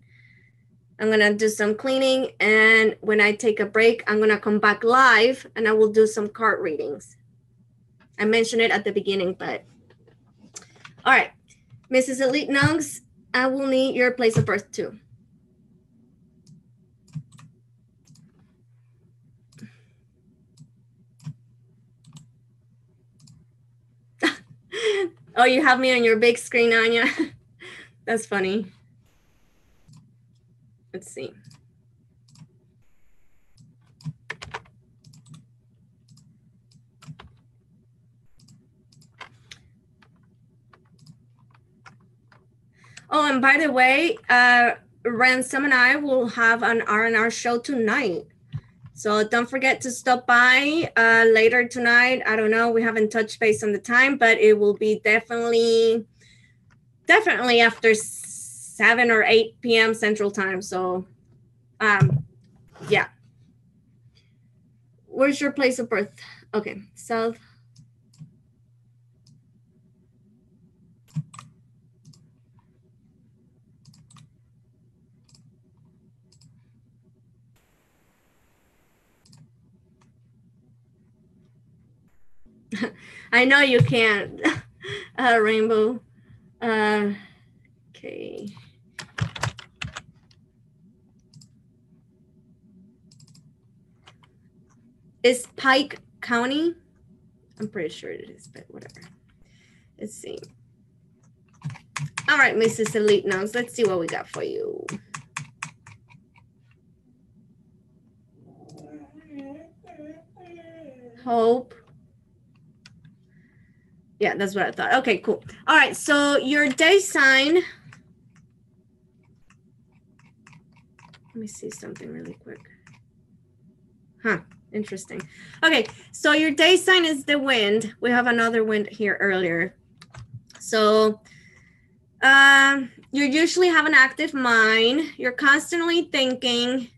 I'm gonna do some cleaning, and when I take a break, I'm gonna come back live and I will do some card readings. I mentioned it at the beginning, but all right, Mrs. Elite Nugs, I will need your place of birth too. Oh, you have me on your big screen, Anya. That's funny. Let's see. Oh, and by the way, Ransom and I will have an R&R show tonight. So don't forget to stop by later tonight. I don't know. We haven't touched base on the time, but it will be definitely after 7 or 8 p.m. Central Time. So, yeah. Where's your place of birth? Okay, South. I know you can't, Rainbow. Okay. Is Pike County? I'm pretty sure it is, but whatever. Let's see. All right, Mrs. Elite Nugs, let's see what we got for you. Hope. Yeah, that's what I thought. Okay, cool. All right, so your day sign. Let me see something really quick. Huh, interesting. Okay, so your day sign is the wind. We have another wind here earlier. So You usually have an active mind. You're constantly thinking.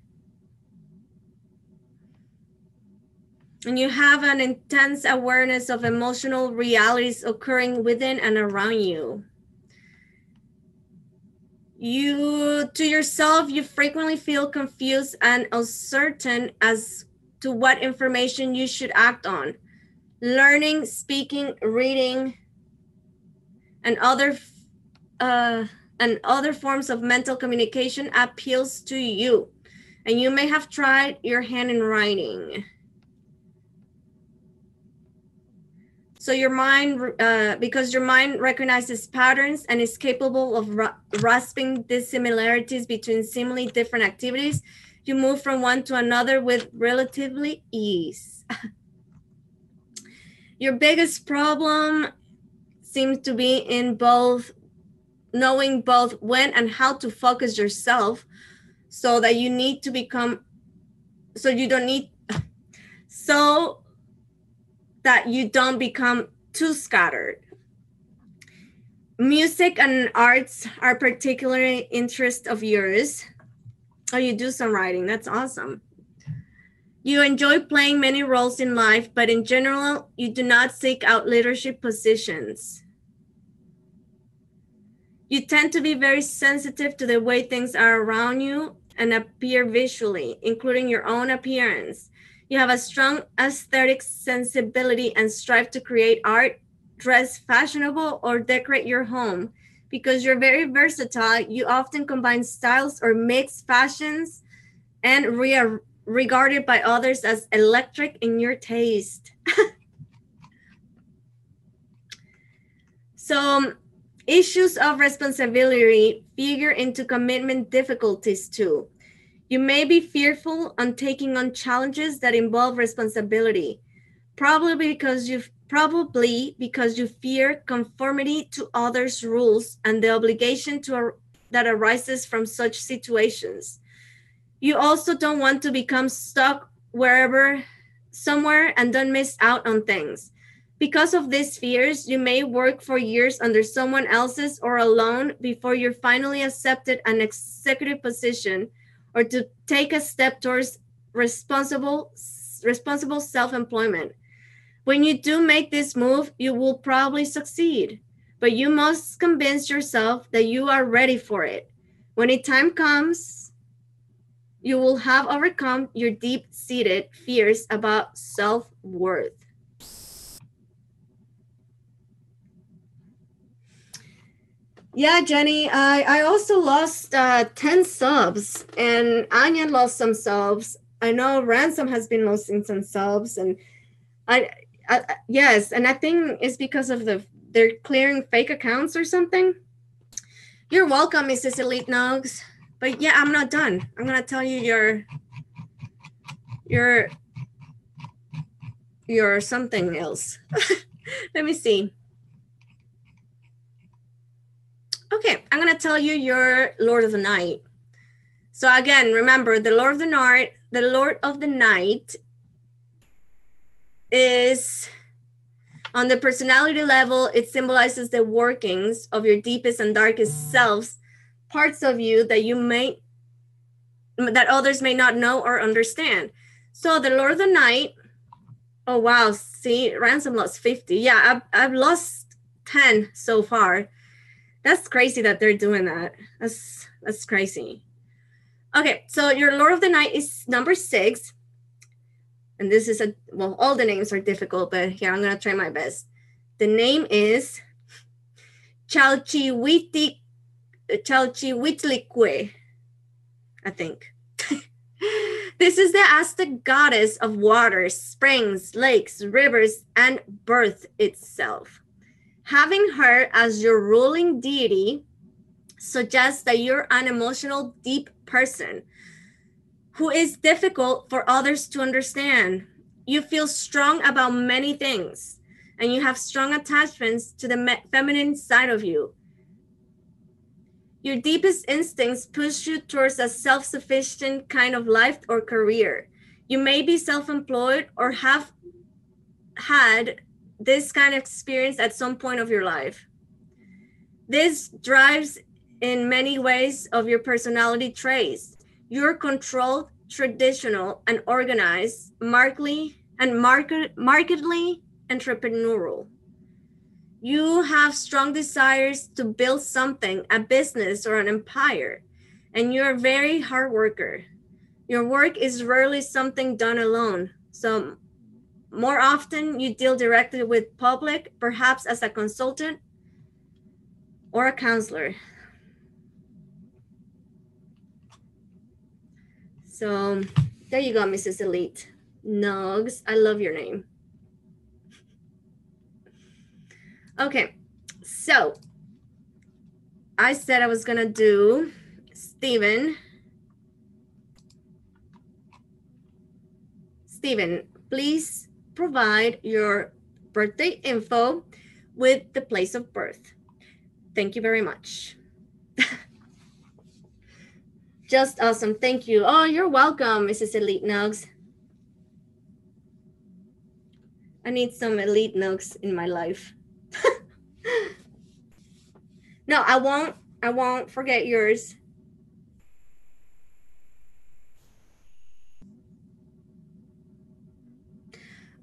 And you have an intense awareness of emotional realities occurring within and around you. To yourself, you frequently feel confused and uncertain as to what information you should act on. Learning, speaking, reading, and other forms of mental communication appeals to you. And you may have tried your hand in writing. So your mind, because your mind recognizes patterns and is capable of grasping the similarities between seemingly different activities, you move from one to another with relatively ease. Your biggest problem seems to be in knowing both when and how to focus yourself so that you need to become, so that you don't become too scattered. Music and arts are particularly interest of yours. Oh, you do some writing. That's awesome. You enjoy playing many roles in life, but in general, you do not seek out leadership positions. You tend to be very sensitive to the way things are around you and appear visually, including your own appearance. You have a strong aesthetic sensibility and strive to create art, dress fashionable, or decorate your home. Because you're very versatile, you often combine styles or mix fashions and are regarded by others as electric in your taste. So issues of responsibility figure into commitment difficulties too. You may be fearful on taking on challenges that involve responsibility, probably because you fear conformity to others' rules and the obligation that arises from such situations. You also don't want to become stuck somewhere and don't miss out on things. Because of these fears, you may work for years under someone else's or alone before you're finally accepted an executive position or to take a step towards responsible self-employment. When you do make this move, you will probably succeed, but you must convince yourself that you are ready for it. When the time comes, you will have overcome your deep-seated fears about self-worth. Yeah, Jenny, I also lost 10 subs, and Anya lost some subs. I know Ransom has been losing some subs, and yes, and I think it's because of they're clearing fake accounts or something. You're welcome, Mrs. Elite Nugs. But yeah, I'm not done. I'm gonna tell you your something else. Let me see. Okay, I'm gonna tell you your Lord of the Night. So again, remember the Lord of the Night is on the personality level, it symbolizes the workings of your deepest and darkest selves, parts of you that others may not know or understand. So the Lord of the Night, oh wow, see, Ransom lost 50. Yeah, I've lost 10 so far. That's crazy that they're doing that. That's crazy. Okay, so your Lord of the Night is number 6. And this is all the names are difficult, but here, I'm gonna try my best. The name is Chalchihuitlicue, I think. This is the Aztec goddess of water, springs, lakes, rivers, and birth itself. Having her as your ruling deity suggests that you're an emotional, deep person who is difficult for others to understand. You feel strong about many things, and you have strong attachments to the feminine side of you. Your deepest instincts push you towards a self-sufficient kind of life or career. You may be self-employed or have had this kind of experience at some point of your life. This drives in many ways of your personality traits. You're controlled, traditional, and organized, markedly entrepreneurial. You have strong desires to build something, a business or an empire, and you're a very hard worker. Your work is rarely something done alone. So more often you deal directly with public, perhaps as a consultant or a counselor. So there you go, Mrs. Elite. Nugs, I love your name. Okay, so I said I was gonna do Stephen. Stephen, please provide your birthday info with the place of birth. Thank you very much. Just awesome. Thank you. Oh, you're welcome, Mrs. Elite Nugs. I need some Elite Nugs in my life. No, I won't forget yours.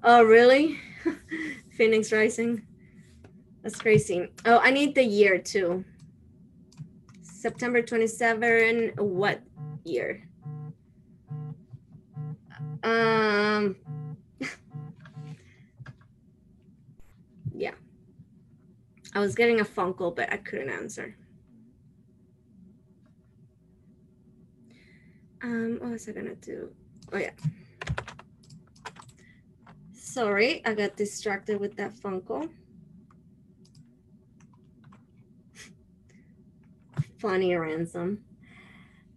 Oh, really? Phoenix Rising. That's crazy. Oh, I need the year too. September 27, what year? Yeah. I was getting a phone call, but I couldn't answer. What was I gonna do? Oh yeah. Sorry, I got distracted with that phone call. Funny ransom.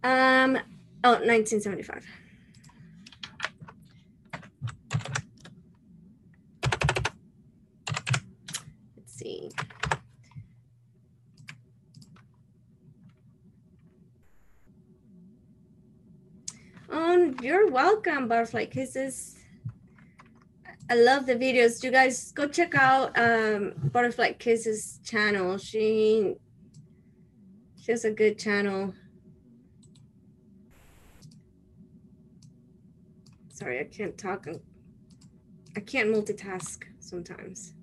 Oh, 1975. Let's see. Oh, you're welcome, Butterfly Kisses. I love the videos. You guys go check out Butterfly Kisses channel. She has a good channel. Sorry, I can't talk. I can't multitask sometimes.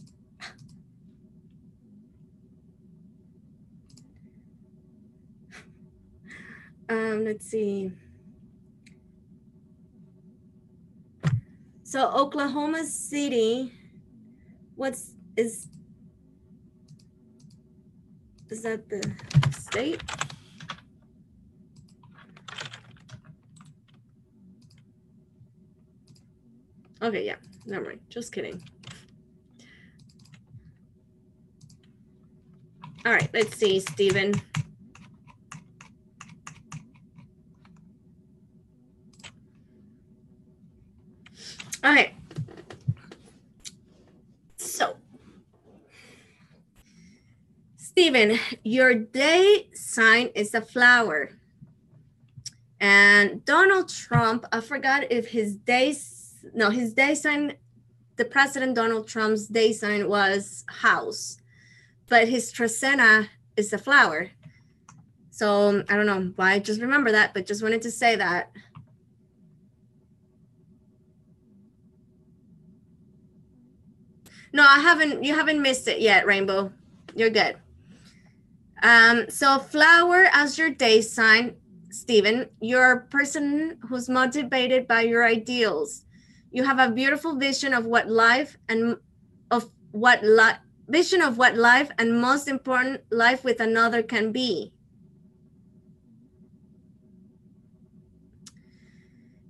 Let's see. So Oklahoma City, is that the state? Okay, yeah, never mind. Just kidding. All right, let's see, Stephen. All right. So, Stephen, your day sign is a flower. And Donald Trump, I forgot if his day sign, the President Donald Trump's day sign was house, but his Tracena is a flower. So I don't know why I just remember that, but just wanted to say that. No, you haven't missed it yet, Rainbow. You're good. So flower as your day sign, Stephen, you're a person who's motivated by your ideals. You have a beautiful vision of what life and vision of what life and most important, life with another can be.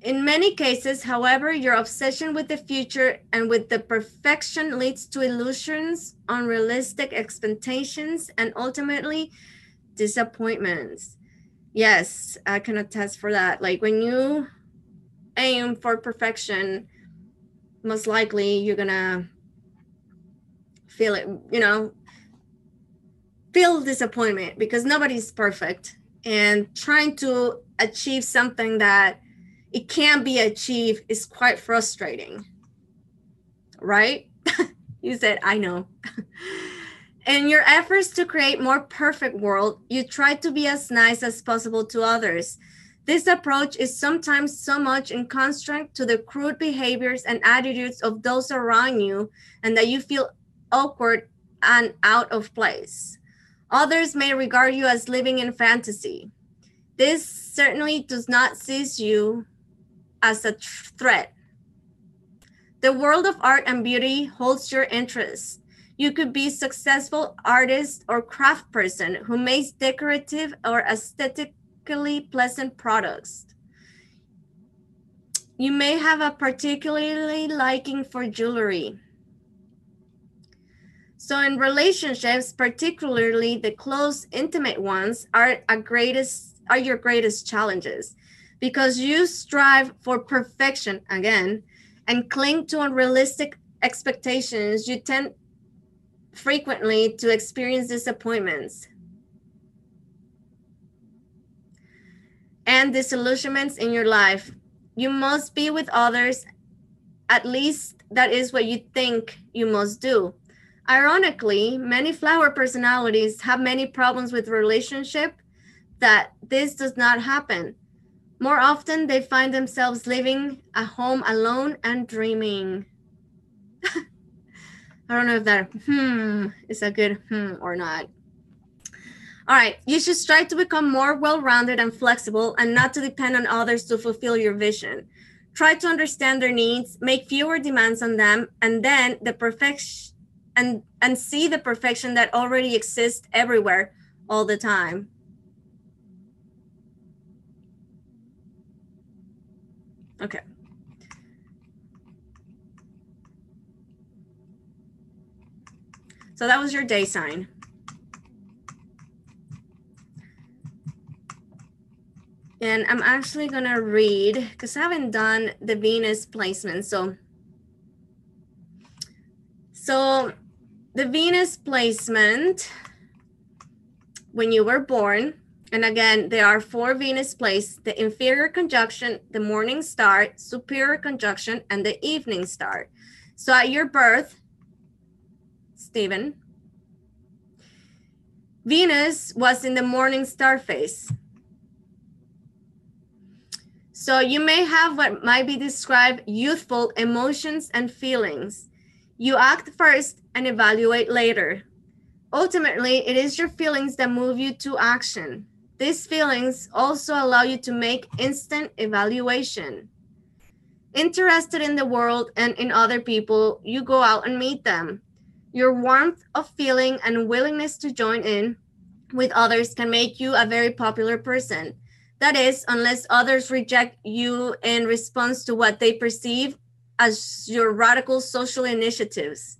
In many cases, however, your obsession with the future and with the perfection leads to illusions, unrealistic expectations, and ultimately disappointments. Yes, I can attest for that. Like when you aim for perfection, most likely you're gonna feel it, feel disappointment because nobody's perfect. And trying to achieve something that it can't be achieved is quite frustrating, right? You said, I know. In your efforts to create more perfect world, you try to be as nice as possible to others. This approach is sometimes so much in contrast to the crude behaviors and attitudes of those around you, and that you feel awkward and out of place. Others may regard you as living in fantasy. This certainly does not see you as a threat. The world of art and beauty holds your interest. You could be a successful artist or craft person who makes decorative or aesthetically pleasant products. You may have a particularly liking for jewelry. So in relationships, particularly the close, intimate ones, are your greatest challenges, because you strive for perfection again and cling to unrealistic expectations. You tend frequently to experience disappointments and disillusionments in your life. You must be with others, at least that is what you think you must do. Ironically, many flower personalities have many problems with relationship that this does not happen. More often, they find themselves living at home alone and dreaming. I don't know if that is a good or not. All right, you should strive to become more well-rounded and flexible and not to depend on others to fulfill your vision. Try to understand their needs, make fewer demands on them, and then the perfection and see the perfection that already exists everywhere all the time. Okay. So that was your day sign. And I'm actually going to read, because I haven't done the Venus placement. So the Venus placement, when you were born, and again, there are 4 Venus places: the inferior conjunction, the morning star, superior conjunction, and the evening star. So at your birth, Stephen, Venus was in the morning star phase. So you may have what might be described youthful emotions and feelings. You act first and evaluate later. Ultimately, it is your feelings that move you to action. These feelings also allow you to make instant evaluation. Interested in the world and in other people, you go out and meet them. Your warmth of feeling and willingness to join in with others can make you a very popular person. That is, unless others reject you in response to what they perceive as your radical social initiatives.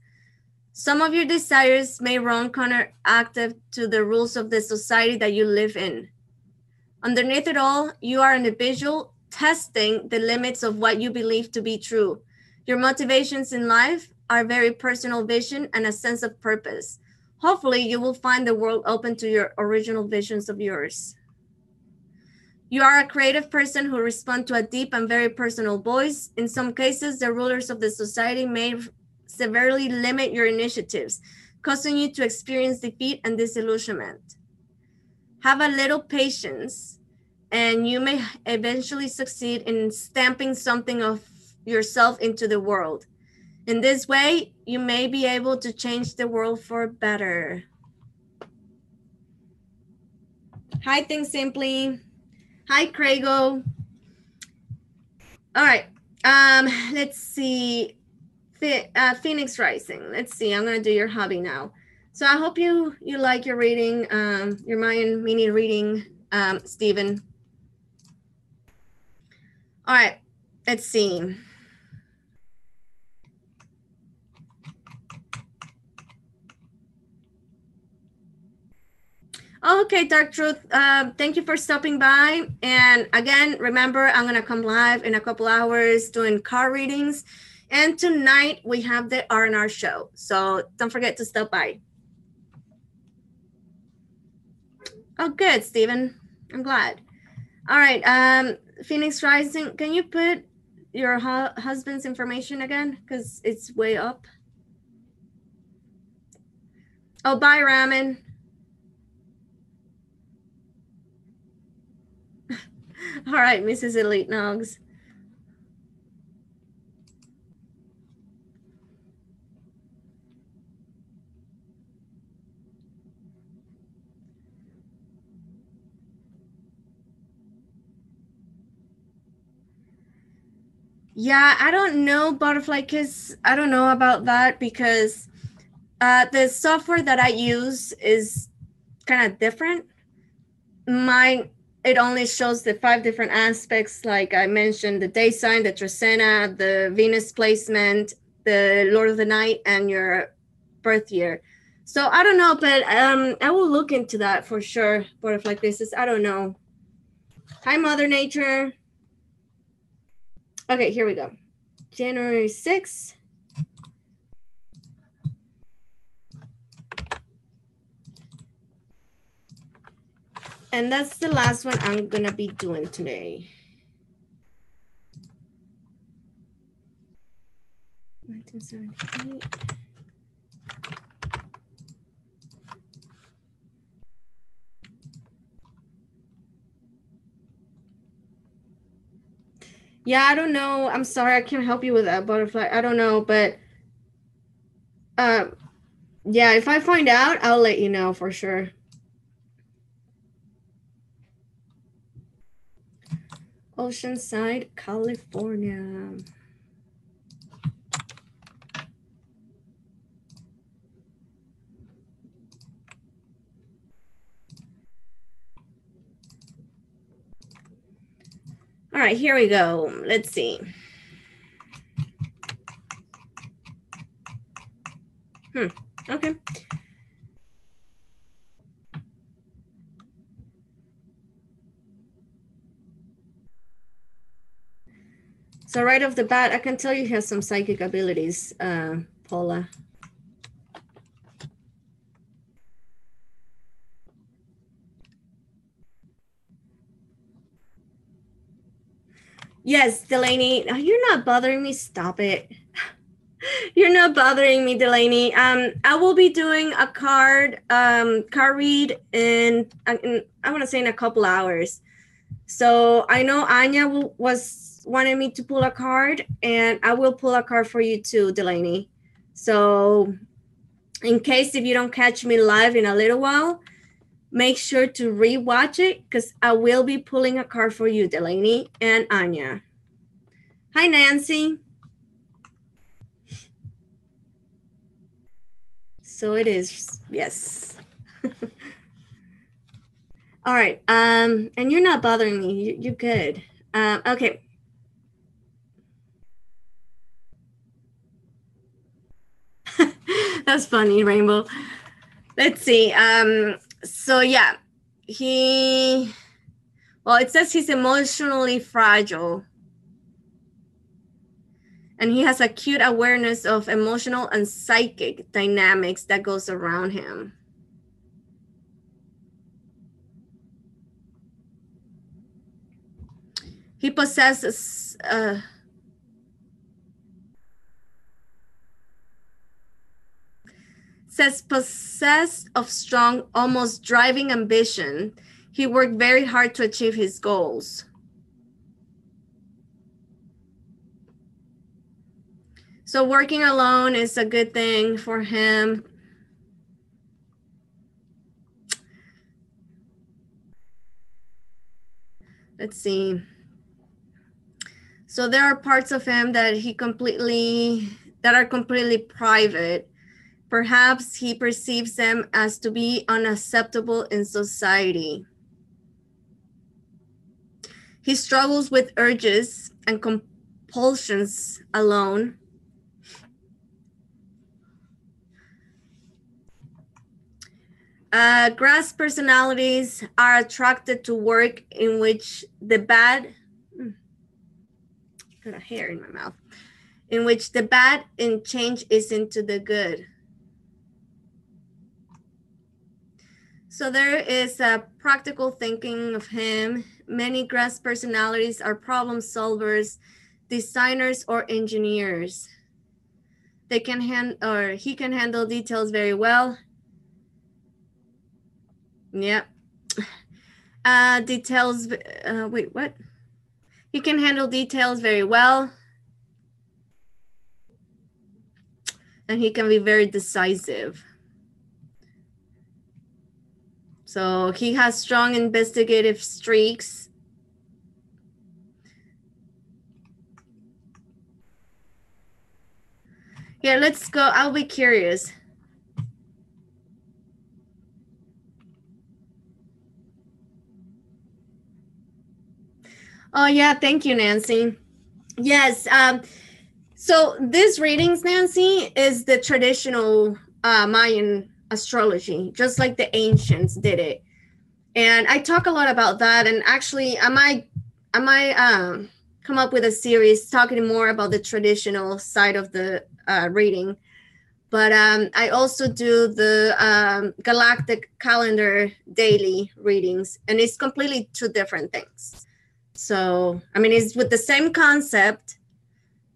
Some of your desires may run counteractive to the rules of the society that you live in. Underneath it all, you are an individual testing the limits of what you believe to be true. Your motivations in life are very personal vision and a sense of purpose. Hopefully, you will find the world open to your original visions of yours. You are a creative person who responds to a deep and very personal voice. In some cases, the rulers of the society may severely limit your initiatives, causing you to experience defeat and disillusionment. Have a little patience, and you may eventually succeed in stamping something of yourself into the world. In this way, you may be able to change the world for better. Hi, Think Simply. Hi, Craigo. All right. Let's see. Phoenix Rising. Let's see. I'm gonna do your hobby now. So I hope you like your reading, your Mayan mini reading, Stephen. All right. Let's see. Okay, Dark Truth, thank you for stopping by. And again, remember, I'm going to come live in a couple hours doing card readings. And tonight we have the R&R show. So don't forget to stop by. Oh, good, Stephen. I'm glad. All right, Phoenix Rising, can you put your husband's information again? Because it's way up. Oh, bye, Ramen. All right, Mrs. Elite Nogs. Yeah, I don't know, Butterfly Kiss. I don't know about that because the software that I use is kind of different. Mine, it only shows the 5 different aspects, like I mentioned, the day sign, the Trecena, the Venus placement, the Lord of the Night, and your birth year. So I don't know, but I will look into that for sure. Butterfly Kisses, I don't know. Hi, Mother Nature. Okay, here we go. January 6th. And that's the last one I'm going to be doing today. 1978. Yeah, I don't know. I'm sorry. I can't help you with that, Butterfly. I don't know, but yeah, if I find out, I'll let you know for sure. Oceanside, California. All right, here we go. Let's see. Okay. So right off the bat, I can tell you he has some psychic abilities, Paula. Yes, Delaney. You're not bothering me. Stop it. You're not bothering me, Delaney. I will be doing a card read in I want to say in a couple hours. So I know Anya was wanting me to pull a card, and I will pull a card for you too, Delaney. So in case if you don't catch me live in a little while, make sure to rewatch it because I will be pulling a card for you, Delaney and Anya. Hi, Nancy. So it is, yes. All right. And you're not bothering me. You're good. Okay. That's funny, Rainbow. Let's see. So yeah, well, it says he's emotionally fragile. And he has acute awareness of emotional and psychic dynamics that goes around him. He possesses says possessed of strong, almost driving ambition. He worked very hard to achieve his goals. So working alone is a good thing for him. Let's see. So there are parts of him that are completely private. Perhaps he perceives them as to be unacceptable in society. He struggles with urges and compulsions alone. Grass personalities are attracted to work in which the bad, got a hair in my mouth, in which the bad and change is into the good. So there is a practical thinking of him. Many grass personalities are problem solvers, designers, or engineers. He can handle details very well. Yep. Details. Wait, what? He can handle details very well. And he can be very decisive. So he has strong investigative streaks. Yeah, let's go. I'll be curious. Oh, yeah. Thank you, Nancy. Yes. So this readings, Nancy, is the traditional Mayan astrology, just like the ancients did it. And I talk a lot about that. And actually, I might come up with a series talking more about the traditional side of the reading. But I also do the galactic calendar daily readings, and it's completely two different things. So, I mean, it's with the same concept,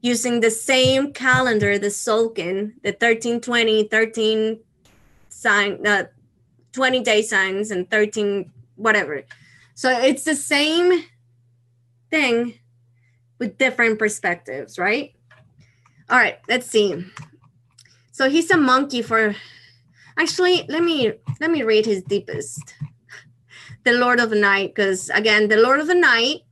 using the same calendar, the Solkin, the 1320, 13 sign, 20-day signs, and 13 whatever. So it's the same thing with different perspectives, right? All right, let's see. So he's a monkey for, actually, let me read his deepest. The Lord of the Night, because again, the Lord of the Night,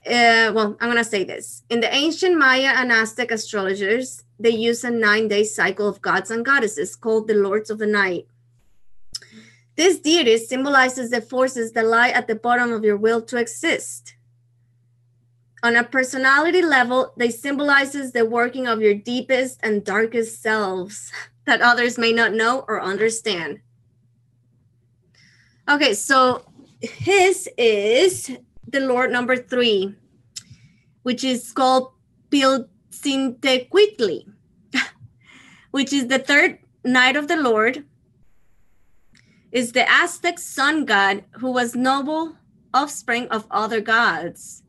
well, I'm going to say this. In the ancient Maya and Aztec astrologers, they use a 9-day cycle of gods and goddesses called the Lords of the Night. This deity symbolizes the forces that lie at the bottom of your will to exist. On a personality level, they symbolizes the working of your deepest and darkest selves that others may not know or understand. Okay, so his is the Lord number 3, which is called Piltzintecuhtli, which is the third night of the Lord, is the Aztec sun god who was noble offspring of other gods.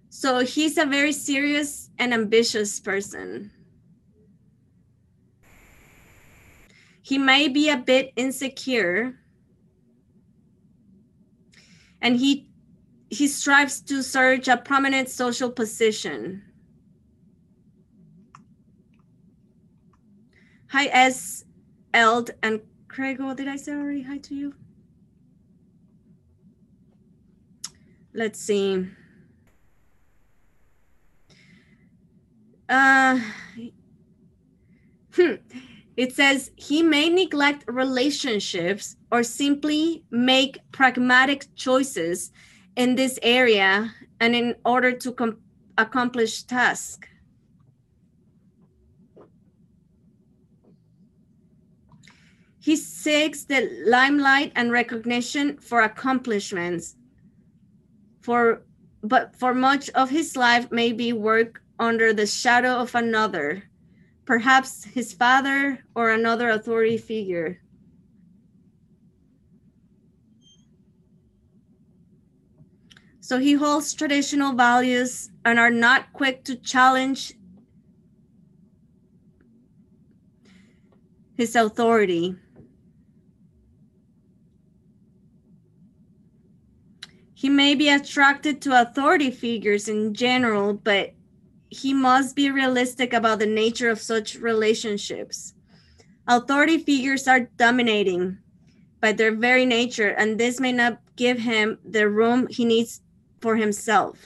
So he's a very serious and ambitious person. He may be a bit insecure, and he strives to search a prominent social position. Hi, S. Eld and Craigo. Did I say already hi to you? Let's see. It says he may neglect relationships or simply make pragmatic choices in this area and in order to accomplish tasks. He seeks the limelight and recognition for accomplishments. But for much of his life may be work under the shadow of another, perhaps his father or another authority figure. So he holds traditional values and are not quick to challenge his authority. He may be attracted to authority figures in general, but he must be realistic about the nature of such relationships. Authority figures are dominating by their very nature, and this may not give him the room he needs for himself.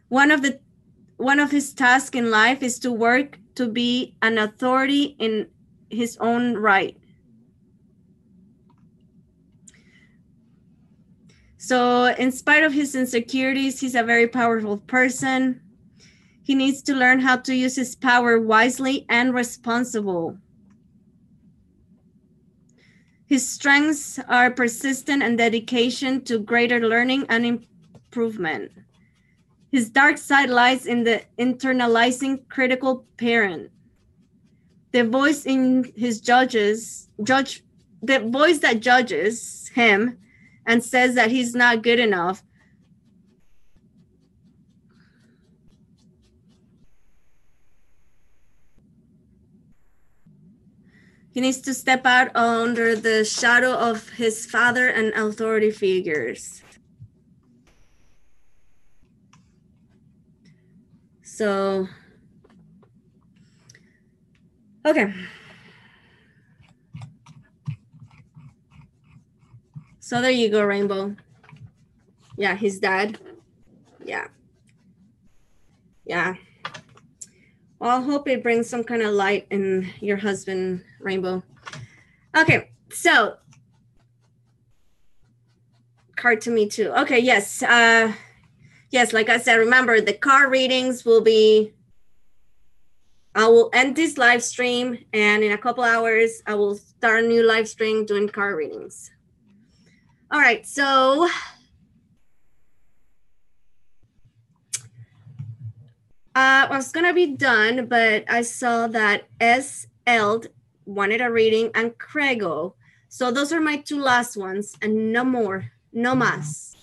One of his tasks in life is to work to be an authority in his own right. So in spite of his insecurities, he's a very powerful person. He needs to learn how to use his power wisely and responsible. His strengths are persistence and dedication to greater learning and improvement. His dark side lies in the internalizing critical parent. The voice in his the voice that judges him and says that he's not good enough. He needs to step out under the shadow of his father and authority figures. So, okay. So there you go, Rainbow. Yeah, his dad. Yeah. Yeah. Well, I hope it brings some kind of light in your husband, Rainbow. Okay, so card to me too. Okay, yes. Yes, like I said, remember the card readings will be, I will end this live stream and in a couple hours, I will start a new live stream doing card readings. All right, so I was gonna be done, but I saw that S. Eld wanted a reading and Crego. So those are my two last ones and no more, no más.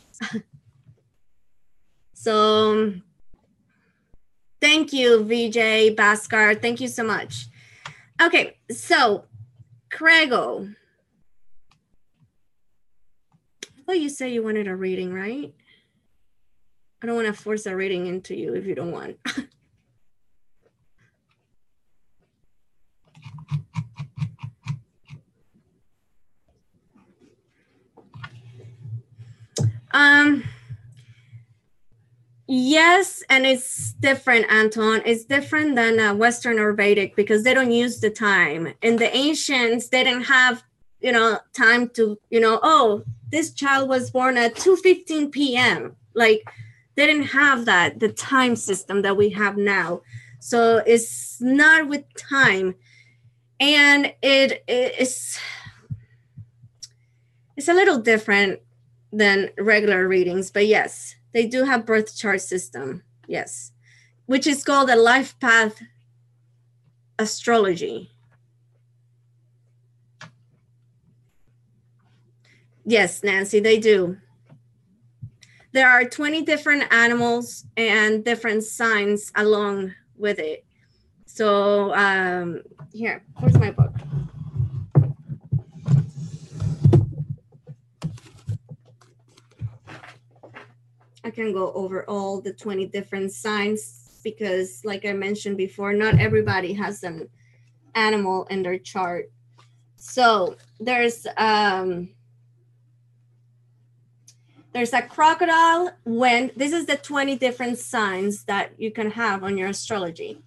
So thank you, VJ Bhaskar. Thank you so much. Okay, so Crego. I thought you said you wanted a reading, right? I don't want to force a reading into you if you don't want. Yes, and it's different, Anton. It's different than Western or Vedic because they don't use the time. In the ancients, they didn't have, time to, oh, this child was born at 2:15 p.m. Like they didn't have that, the time system that we have now. So it's not with time. And it's a little different than regular readings, but yes, they do have birth chart system. Yes, which is called a life path astrology. Yes, Nancy, they do. There are 20 different animals and different signs along with it. So here, where's my book? I can go over all the 20 different signs because like I mentioned before, not everybody has an animal in their chart. So there's a crocodile, wind. This is the 20 different signs that you can have on your astrology.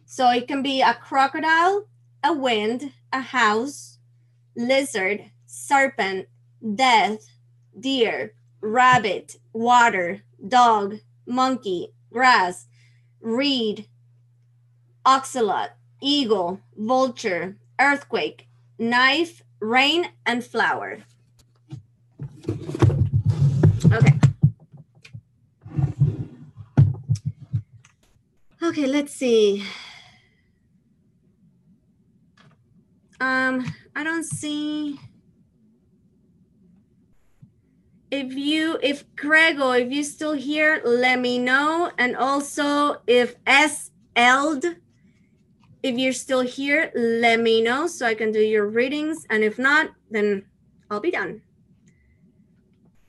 So it can be a crocodile, a wind, a house, lizard, serpent, death, deer, rabbit, water, dog, monkey, grass, reed, ocelot, eagle, vulture, earthquake, knife, rain, and flower. Okay. Okay, let's see. I don't see. If Grego, if you're still here, let me know. And also if S. Eld, if you're still here, let me know so I can do your readings. And if not, then I'll be done.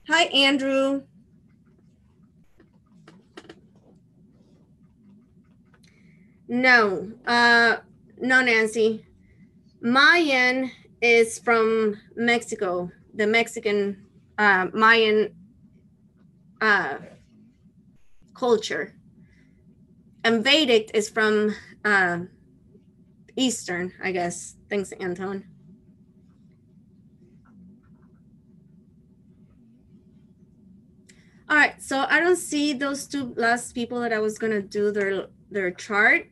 Hi, Andrew. No, no, Nancy. Mayan is from Mexico, the Mexican Mayan culture. And Vedic is from Eastern, I guess. Thanks, Anton. All right, so I don't see those two last people that I was gonna do their chart.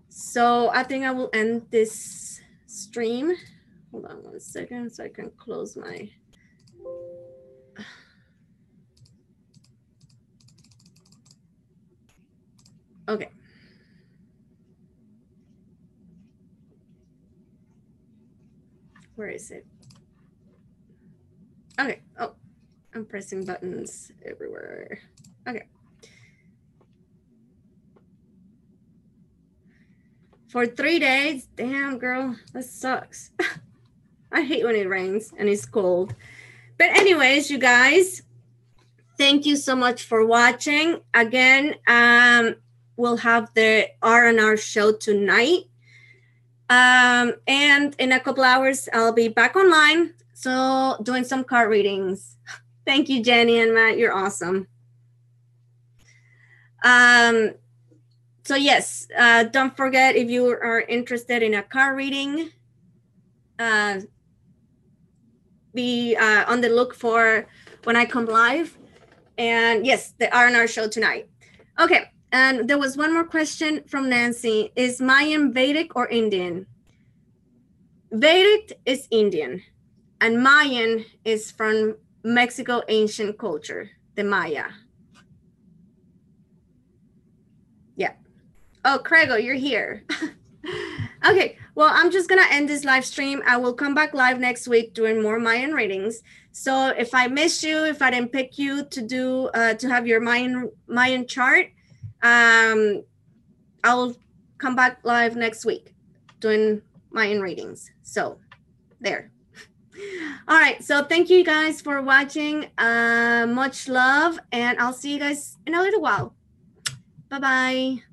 So I think I will end this stream. Hold on 1 second so I can close my. Okay. Where is it? Okay. Oh, I'm pressing buttons everywhere. Okay. for 3 days. Damn, girl, that sucks. I hate when it rains and it's cold. But anyways, you guys, thank you so much for watching. Again, we'll have the R&R show tonight. And in a couple hours, I'll be back online. So doing some card readings. Thank you, Jenny and Matt. You're awesome. So yes, don't forget, if you are interested in a card reading, be on the look for when I come live. And yes, the R&R show tonight. Okay, and there was one more question from Nancy. Is Mayan Vedic or Indian? Vedic is Indian, and Mayan is from Mexico ancient culture, the Maya. Yeah. Oh, Craigo, you're here. Okay, well, I'm just gonna end this live stream. I will come back live next week doing more Mayan readings. So if I missed you, if I didn't pick you to do to have your Mayan chart, I'll come back live next week doing Mayan readings. So there. All right, so thank you guys for watching. Much love, and I'll see you guys in a little while. Bye-bye.